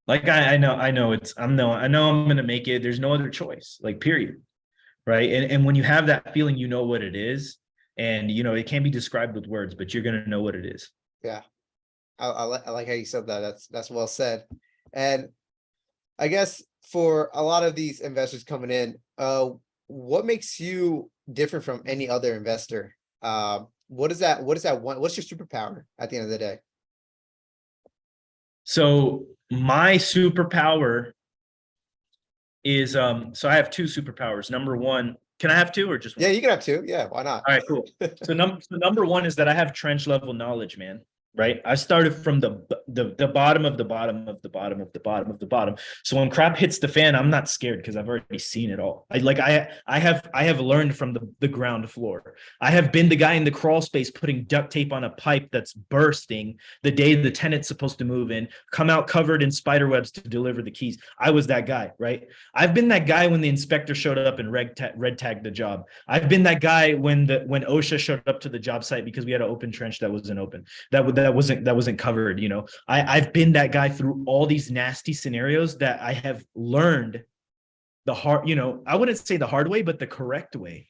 like, I know I'm gonna make it. There's no other choice, like, period. Right. And when you have that feeling, you know what it is. And it can't be described with words, but you're gonna know what it is. Yeah. I like how you said that. That's well said. And I guess for a lot of these investors coming in, what makes you different from any other investor? What is that? What is that one? What's your superpower at the end of the day? So my superpower is, so I have two superpowers. Number one, can I have two or just Yeah, one? you can have two. Yeah, why not? All right, cool. So number one is that I have trench level knowledge, man. Right. I started from the bottom of the bottom of the bottom of the bottom of the bottom. So when crap hits the fan, I'm not scared because I've already seen it all. I have learned from the ground floor. I have been the guy in the crawl space putting duct tape on a pipe that's bursting the day the tenant's supposed to move in, come out covered in spider webs to deliver the keys. I was that guy, right? I've been that guy when the inspector showed up and red tagged the job. I've been that guy when OSHA showed up to the job site because we had an open trench that wasn't open, that wasn't covered. I've been that guy through all these nasty scenarios that I have learned the hard, I wouldn't say the hard way, but the correct way.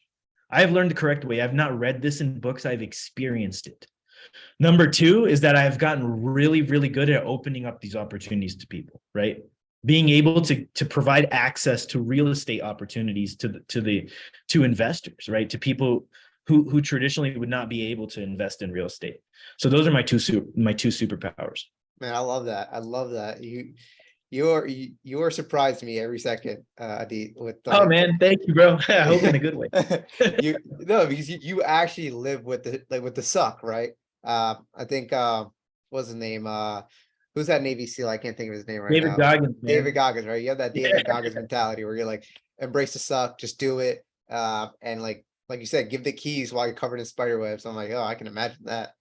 I have learned the correct way. I've not read this in books, I've experienced it. Number two is that I've gotten really, really good at opening up these opportunities to people, right? Being able to provide access to real estate opportunities to investors, right? To people who traditionally would not be able to invest in real estate. So those are my two superpowers. Man, I love that. I love that. You're surprising me every second, Adit, with Oh, like man, thank you, bro. I hope in a good way. you no, because you actually live with the suck, right? I think what's his name? Who's that Navy SEAL? I can't think of his name right David now. Goggins, David man. Goggins, right? You have that Yeah. David Goggins mentality where you're like, embrace the suck, just do it. And like you said, give the keys while you're covered in spider webs. I'm like, oh, I can imagine that.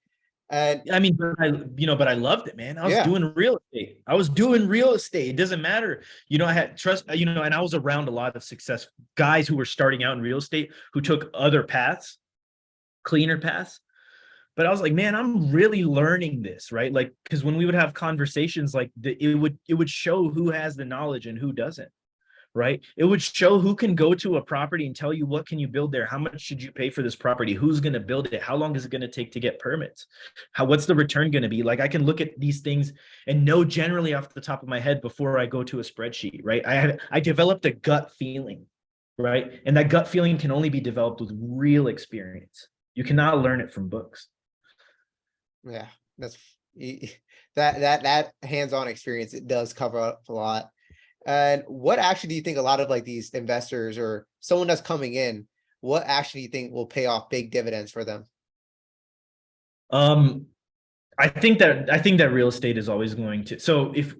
And I mean, but I loved it, man. I was yeah, doing real estate. I was doing real estate. It doesn't matter. I had trust, and I was around a lot of success guys who were starting out in real estate who took other paths, cleaner paths. But I was like, man, I'm really learning this, right? Like, because when we would have conversations, like, it would show who has the knowledge and who doesn't. Right? It would show who can go to a property and tell you what can you build there, how much should you pay for this property, who's going to build it, how long is it going to take to get permits, what's the return going to be. Like, I can look at these things and know generally off the top of my head before I go to a spreadsheet, right? I developed a gut feeling, right? And that gut feeling can only be developed with real experience. You cannot learn it from books. yeah, that's that hands-on experience. It does cover up a lot. And what actually do you think a lot of like these investors or someone that's coming in, what actually do you think will pay off big dividends for them? um I think that real estate is always going to. So if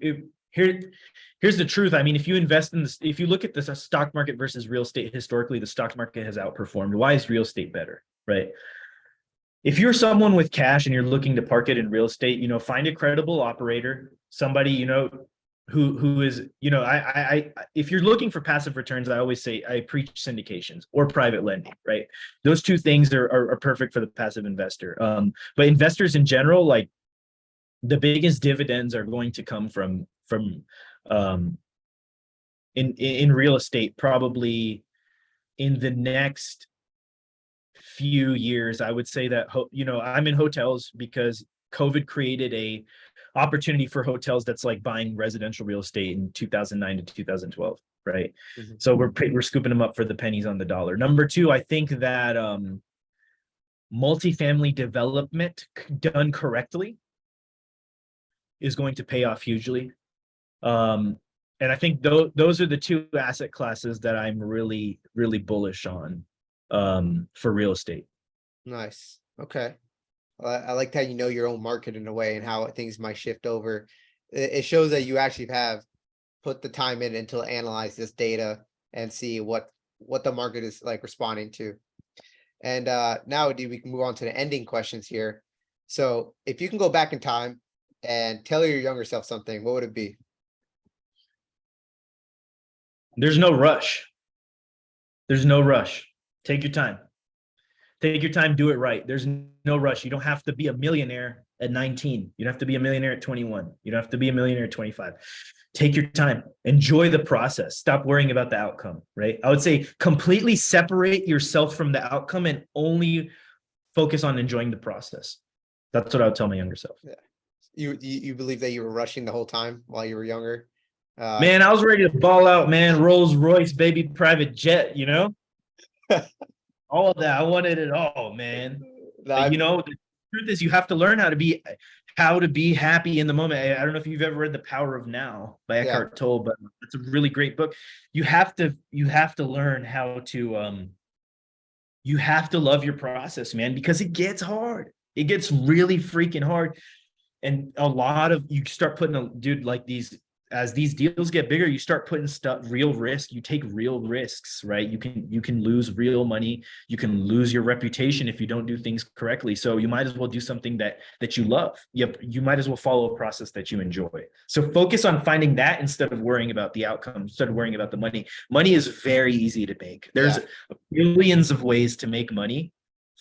here's the truth. I mean, if you invest in this, if you look at this stock market versus real estate historically, the stock market has outperformed. Why is real estate better? Right. if you're someone with cash and you're looking to park it in real estate, find a credible operator, somebody, who is, if you're looking for passive returns, I always say I preach syndications or private lending, right? Those two things are perfect for the passive investor. But investors in general, like the biggest dividends are going to come from um in real estate, probably in the next few years. I would say that I'm in hotels because COVID created a opportunity for hotels that's like buying residential real estate in 2009 to 2012, right? Mhm. So we're scooping them up for the pennies on the dollar. Number two, I think that multifamily development done correctly is going to pay off hugely. And I think those are the two asset classes that I'm really, really bullish on for real estate. Nice. Okay. I like how you know your own market in a way and how things might shift over. It shows that you actually have put the time in to analyze this data and see what the market is like responding to. And now we can move on to the ending questions here. So if you can go back in time and tell your younger self something, what would it be? There's no rush. There's no rush. Take your time. Take your time, do it right. There's no rush. You don't have to be a millionaire at 19. You don't have to be a millionaire at 21. You don't have to be a millionaire at 25. Take your time. Enjoy the process. Stop worrying about the outcome, right? I would say completely separate yourself from the outcome and only focus on enjoying the process. That's what I would tell my younger self. Yeah. You believe that you were rushing the whole time while you were younger? Man, I was ready to ball out, man. Rolls Royce, baby, private jet, all of that. I wanted it all, man. no, But I, the truth is you have to learn how to be happy in the moment. I don't know if you've ever read The Power of Now by yeah, Eckhart Tolle, but it's a really great book. You have to learn how to you have to love your process, man, because it gets hard. It gets really freaking hard. And a lot of you start putting like these deals get bigger, you start putting real risk. You take real risks, right? You can lose real money. You can lose your reputation if you don't do things correctly. So you might as well do something that you love. You might as well follow a process that you enjoy. So focus on finding that instead of worrying about the outcome, instead of worrying about the money. Money is very easy to make. There's yeah, billions of ways to make money.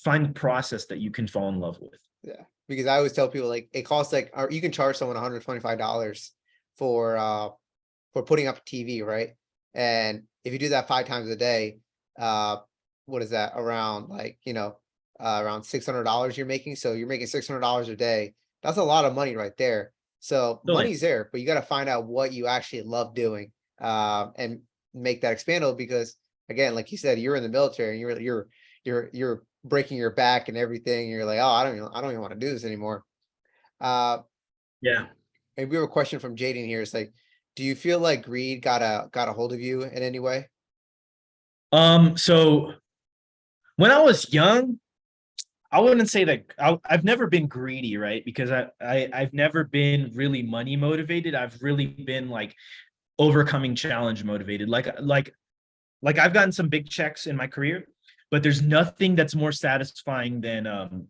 Find the process that you can fall in love with. yeah. Because I always tell people like it costs like, or you can charge someone $125 for putting up a TV, right? And if you do that 5 times a day, uh, what is that? Around like, around $600 you're making. So you're making $600 a day. That's a lot of money right there. So Totally. money's there, but you got to find out what you actually love doing, and make that expandable. Because again, like you said, you're in the military and you're breaking your back and everything. And you're like, oh, I don't even want to do this anymore. Uh, Yeah. and we have a question from Jaden here. It's like, do you feel like greed got a hold of you in any way? So when I was young, I wouldn't say that I've never been greedy, right? Because I've never been really money motivated. I've really been like overcoming challenge motivated. Like I've gotten some big checks in my career, but there's nothing that's more satisfying than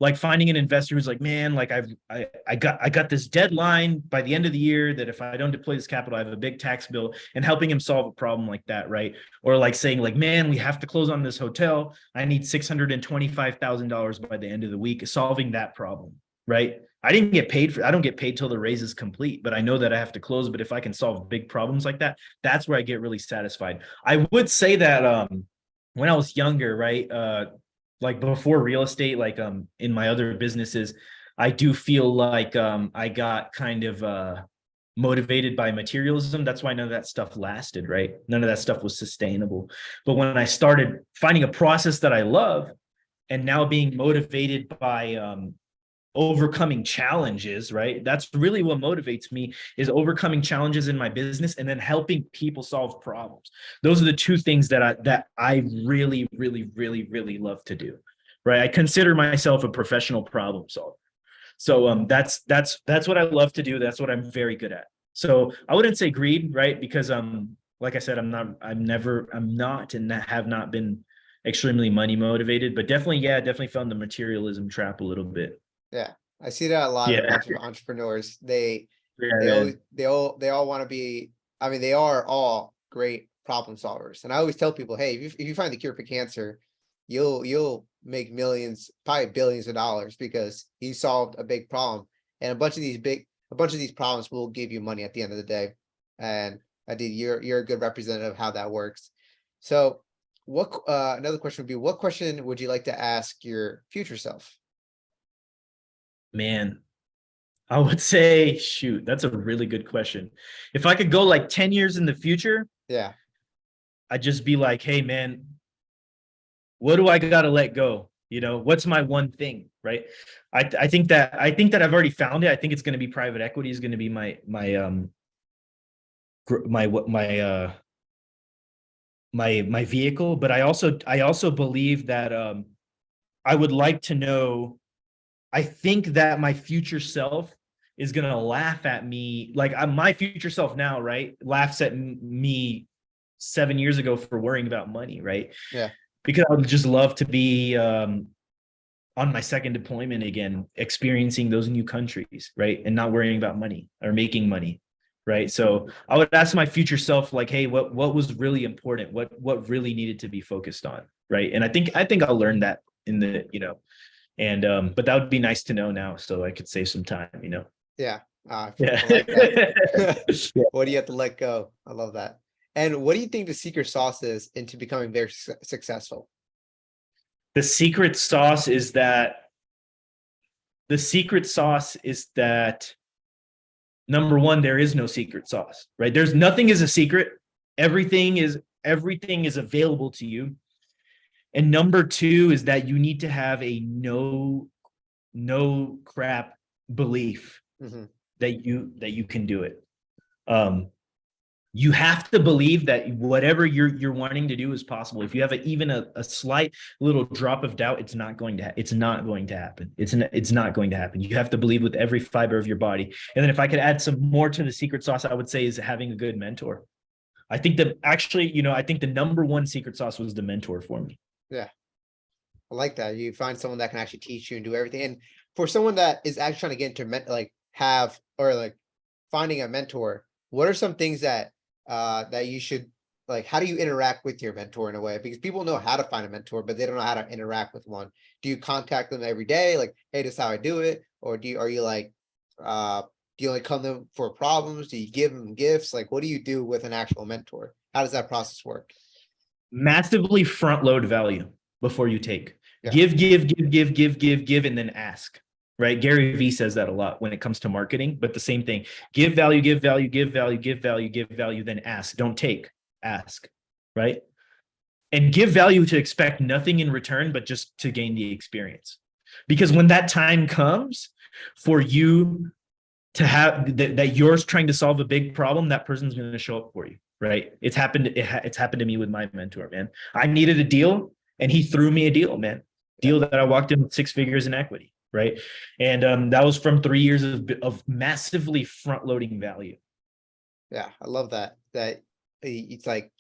like finding an investor who's like, man, like I got this deadline by the end of the year that if I don't deploy this capital, I have a big tax bill, and helping him solve a problem like that, right? Or like saying like, man, we have to close on this hotel. I need $625,000 by the end of the week, solving that problem, right? I don't get paid till the raise is complete, but I know that I have to close. But if I can solve big problems like that, that's where I get really satisfied. I would say that when I was younger, right? Like before real estate, like in my other businesses, I do feel like I got kind of motivated by materialism. That's why none of that stuff lasted, right? None of that stuff was sustainable. But when I started finding a process that I love and now being motivated by overcoming challenges, right? That's really what motivates me, is overcoming challenges in my business and then helping people solve problems. Those are the two things that I really, really, really, really love to do. Right. I consider myself a professional problem solver. So that's what I love to do. That's what I'm very good at. So I wouldn't say greed, right? Because like I said, I'm not and have not been extremely money motivated, but definitely, yeah, definitely found the materialism trap a little bit. Yeah, I see that a lot in a Yeah. bunch of entrepreneurs. They Yeah. always they all want to be. I mean, they are all great problem solvers, and I always tell people, hey, if you find the cure for cancer, you'll make millions, probably billions of dollars because you solved a big problem, and a bunch of these problems will give you money at the end of the day. And I did. You're a good representative of how that works. So, another question would be, what question would you like to ask your future self? Man, I would say, shoot, that's a really good question. If I could go like 10 years in the future, Yeah. I'd just be like, hey, man, what do I got to let go? You know, what's my one thing, right? I think that I've already found it. I think it's going to be private equity is going to be my vehicle, but I also believe that I would like to know. I think that my future self is gonna laugh at me, like my future self now, right? Laughs at me 7 years ago for worrying about money, right? Yeah. Because I would just love to be on my second deployment again, experiencing those new countries, right? And not worrying about money or making money, right? So I would ask my future self, like, hey, what was really important? What really needed to be focused on, right? And I think I'll learn that in the, and but that would be nice to know now, so I could save some time. Yeah, Yeah. I like that. Yeah. What do you have to let go? I love that. And what do you think the secret sauce is into becoming very successful? The secret sauce is that the secret sauce is that number one, there is no secret sauce, right? There's nothing is a secret. Everything is available to you. And number two is that you need to have a no crap belief Hmm. that you can do it. You have to believe that whatever you're wanting to do is possible. If you have even a slight little drop of doubt, it's not going to happen. It's not going to happen. You have to believe with every fiber of your body. And then if I could add some more to the secret sauce, I would say is having a good mentor. I think that actually, I think the number one secret sauce was the mentor for me. Yeah, I like that. You find someone that can actually teach you and do everything. And for someone that is actually trying to get into like have or like finding a mentor, what are some things that you should like? How do you interact with your mentor in a way? Because people know how to find a mentor, but they don't know how to interact with one. Do you contact them every day? Like, hey, this is how I do it, or are you like, uh, do you only come to them for problems? Do you give them gifts? Like, what do you do with an actual mentor? How does that process work? Massively front load value before you take. Yeah. Give, and then ask. Right? Gary Vee says that a lot when it comes to marketing, but the same thing. Give value, give value, give value, give value, give value, then ask. Don't take, ask. Right? And give value to expect nothing in return, but just to gain the experience. Because when that time comes for you to have that you're trying to solve a big problem, that person's going to show up for you, right? It's happened to me with my mentor, man. I needed a deal and he threw me a deal, man. Yeah. Deal that I walked in with 6 figures in equity, right? And that was from 3 years of massively front loading value. Yeah, I love that. It's like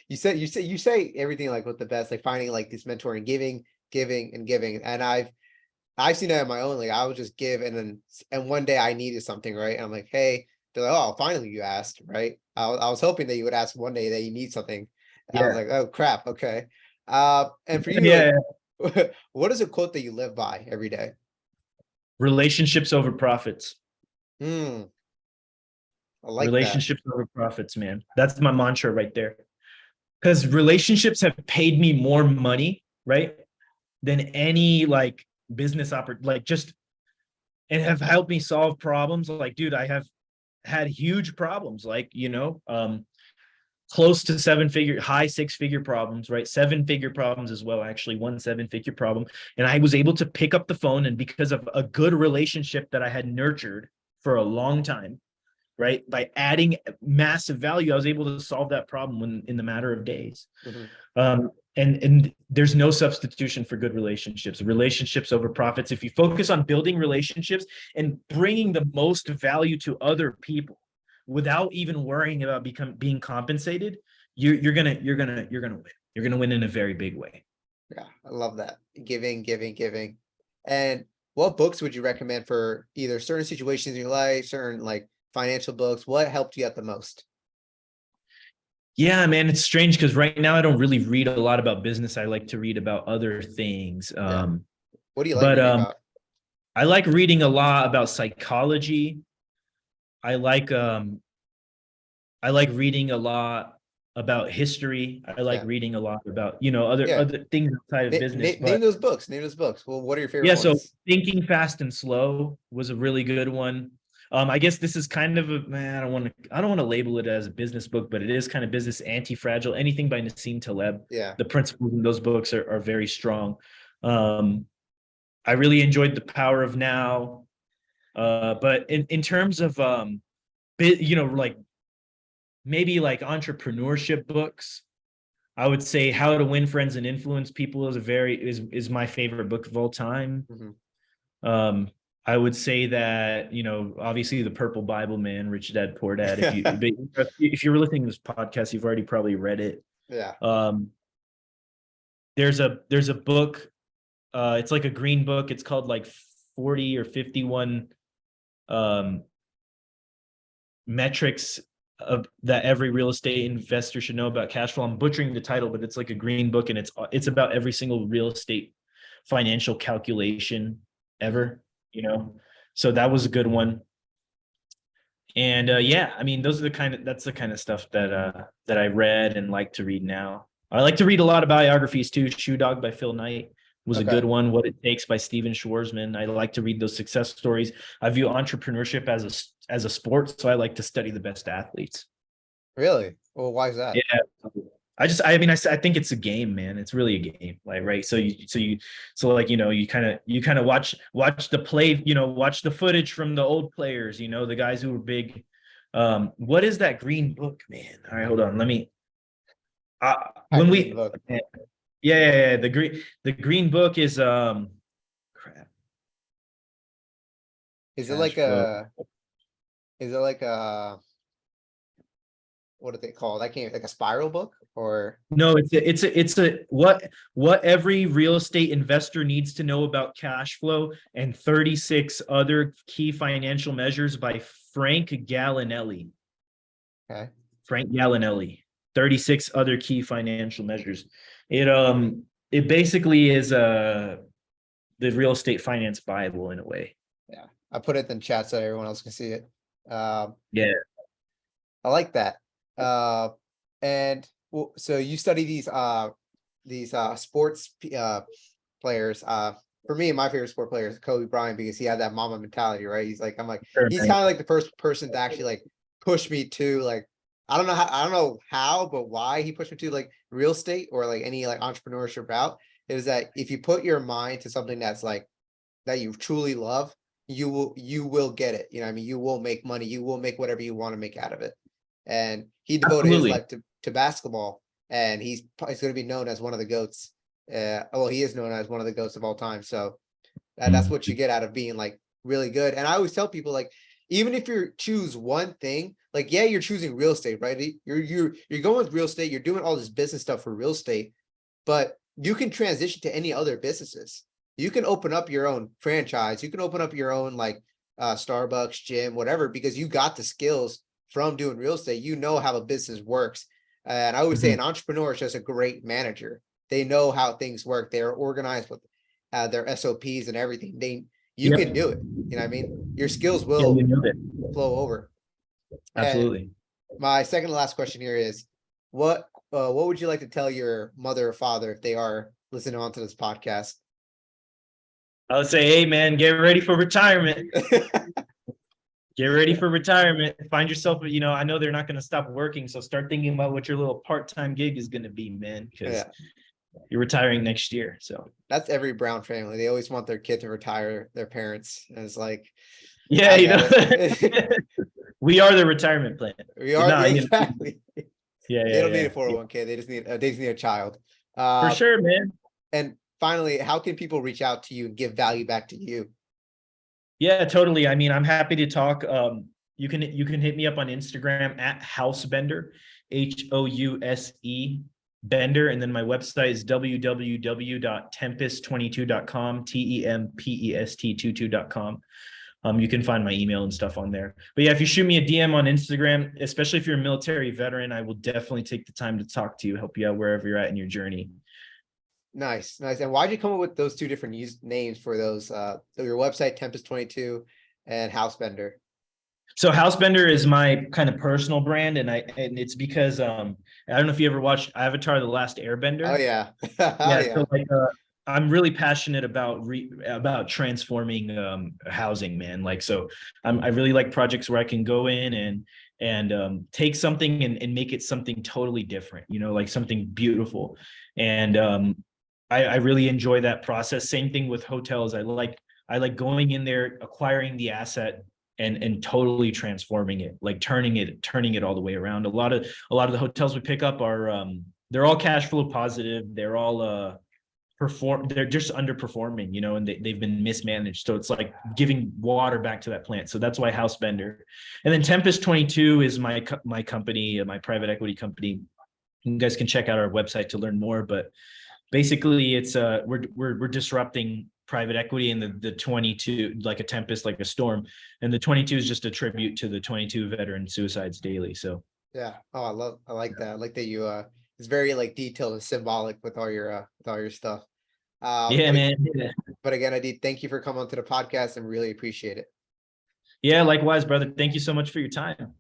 you say everything like with the best, like finding like this mentor and giving and giving. And I've seen that on my own. Like I would just give and one day I needed something, right? And I'm like, hey, they're like, oh, finally you asked, right? I was hoping that you would ask one day that you need something. I was Yeah. like, oh crap, okay. And for you, Yeah. like what is a quote that you live by every day? Relationships over profits. Hmm, I like that. Relationships over profits, man. That's my mantra right there. Because relationships have paid me more money, right? Than any like business like just and have helped me solve problems. Like, dude, I have had huge problems, like, close to high 6 figure problems, right? 7 figure problems as well, actually, 1 7 figure problem. And I was able to pick up the phone, and because of a good relationship that I had nurtured for a long time, right? By adding massive value, I was able to solve that problem in the matter of days. Mhm. And there's no substitution for good relationships. Relationships over profits. If you focus on building relationships and bringing the most value to other people without even worrying about being compensated, you're gonna win. you're going to win in a very big way. Yeah, I love that. Giving, giving, giving. And what books would you recommend for either certain situations in your life, certain like financial books? What helped you out the most? Yeah, man, it's strange because right now I don't really read a lot about business. I like to read about other things. Yeah. What do you like But reading about? I like reading a lot about psychology. I like I like reading a lot about history. I like Yeah. reading a lot about, you know, other Yeah. other things outside of business. Name But those books. Name those books. Well, what are your favorite yeah, so ones? Thinking Fast and Slow was a really good one. I guess this is kind of a man. I don't want to label it as a business book, but it is kind of business anti-fragile. Anything by Nassim Taleb. Yeah. The principles in those books are very strong. Um, I really enjoyed The Power of Now. But in terms of you know, like maybe like entrepreneurship books, I would say How to Win Friends and Influence People is my favorite book of all time. Hmm. Um, I would say that, you know, obviously the Purple Bible, man, Rich Dad Poor Dad. If you're listening to this podcast, you've already probably read it. Yeah. Um, there's a book. It's like a green book. It's called like 40 or 51 um, metrics of that every real estate investor should know about cash flow. I'm butchering the title, but it's like a green book, and it's about every single real estate financial calculation ever, you know. So that was a good one. And yeah, I mean, that's the kind of stuff that I read and like to read now. I like to read a lot of biographies too. Shoe Dog by Phil Knight was a Okay. good one. What It Takes by Steven Schwarzman. I like to read those success stories. I view entrepreneurship as a sport, so I like to study the best athletes. Really? Well, why is that? Yeah. I mean, I think it's a game, man. It's really a game, like, right? So like, you know, you kind of watch the play, you know, watch the footage from the old players, you know, the guys who were big. What is that green book, man? All right, hold on. Let me, That when green we, book. yeah, the green book is, crap, Is it cash like flow. is it like a, what are they called? I can't, like a spiral book or No, it's a what every real estate investor needs to know about cash flow and 36 other key financial measures by Frank Gallinelli. okay. Frank Gallinelli. 36 other key financial measures. It basically is the real estate finance Bible in a way. Yeah. I put it in chat so everyone else can see it. Yeah. I like that. And so you study these sports players. For me, my favorite sport player is Kobe Bryant because he had that mama mentality, right? Sure, He's man. kind of like the first person to actually like push me to like, I don't know how, but why he pushed me to like real estate or like any like entrepreneurship route is that if you put your mind to something that's like that you truly love, you will get it. You know what I mean? You will make money, you will make whatever you want to make out of it. And he devoted his Absolutely. life to basketball, and he's going to be known as one of the goats. Well, he is known as one of the goats of all time. So that's what you get out of being like really good. And I always tell people like, even if you choose one thing, like yeah, you're choosing real estate, right? You're going with real estate. You're doing all this business stuff for real estate, but you can transition to any other businesses. You can open up your own franchise. You can open up your own like Starbucks, gym, whatever, because you got the skills from doing real estate. You know how a business works. And I always say an entrepreneur is just a great manager. They know how things work. They're organized with their SOPs and everything. You Yep. can do it. You know what I mean? Your skills Yeah, you will know it. flow over. And Absolutely. my second to last question here is what would you like to tell your mother or father if they are listening on to this podcast? I would say, hey man, get ready for retirement. Get ready for retirement. Find yourself, you know, I know they're not going to stop working. So start thinking about what your little part-time gig is going to be, man, because Yeah, you're retiring next year. So that's every Brown family. They always want their kid to retire their parents. And it's like, yeah, I you get know, it. we are the retirement plan. We are, No, yeah, you know, exactly. yeah, They yeah, don't need a yeah, yeah. 401k. They just need a child. For Uh, sure, man. and finally, how can people reach out to you and give value back to you? Yeah, totally. I mean, I'm happy to talk. You can hit me up on Instagram at Housebender, HOUSE Bender, and then my website is www.tempest22.com, TEMPEST22.com. You can find my email and stuff on there. But yeah, if you shoot me a DM on Instagram, especially if you're a military veteran, I will definitely take the time to talk to you, help you out wherever you're at in your journey. Nice, nice. And why'd you come up with those two different names for those? Your website, Tempest 22, and Housebender. So Housebender is my kind of personal brand, and it's because I don't know if you ever watched Avatar: The Last Oh Airbender. yeah, oh Yeah, yeah, so like I'm really passionate about transforming housing, man. Like, so I really like projects where I can go in and take something and make it something totally different, you know, like something beautiful. And I really enjoy that process. Same thing with hotels. I like going in there, acquiring the asset and totally transforming it, like turning it all the way around. A lot of the hotels we pick up are they're all cash flow positive. They're all they're just underperforming, you know, and they've been mismanaged. So it's like giving water back to that plant. So that's why Housebender. And then Tempest 22 is my company, my private equity company. You guys can check out our website to learn more, but basically it's we're disrupting private equity, and the 22, like a tempest, like a storm, and the 22 is just a tribute to the 22 veteran suicides daily. So yeah. Oh, I like that. I like that you it's very like detailed and symbolic with all your stuff. yeah, But man. Yeah. but again, Adit, thank you for coming to the podcast and really appreciate it. Yeah, likewise, brother. Thank you so much for your time.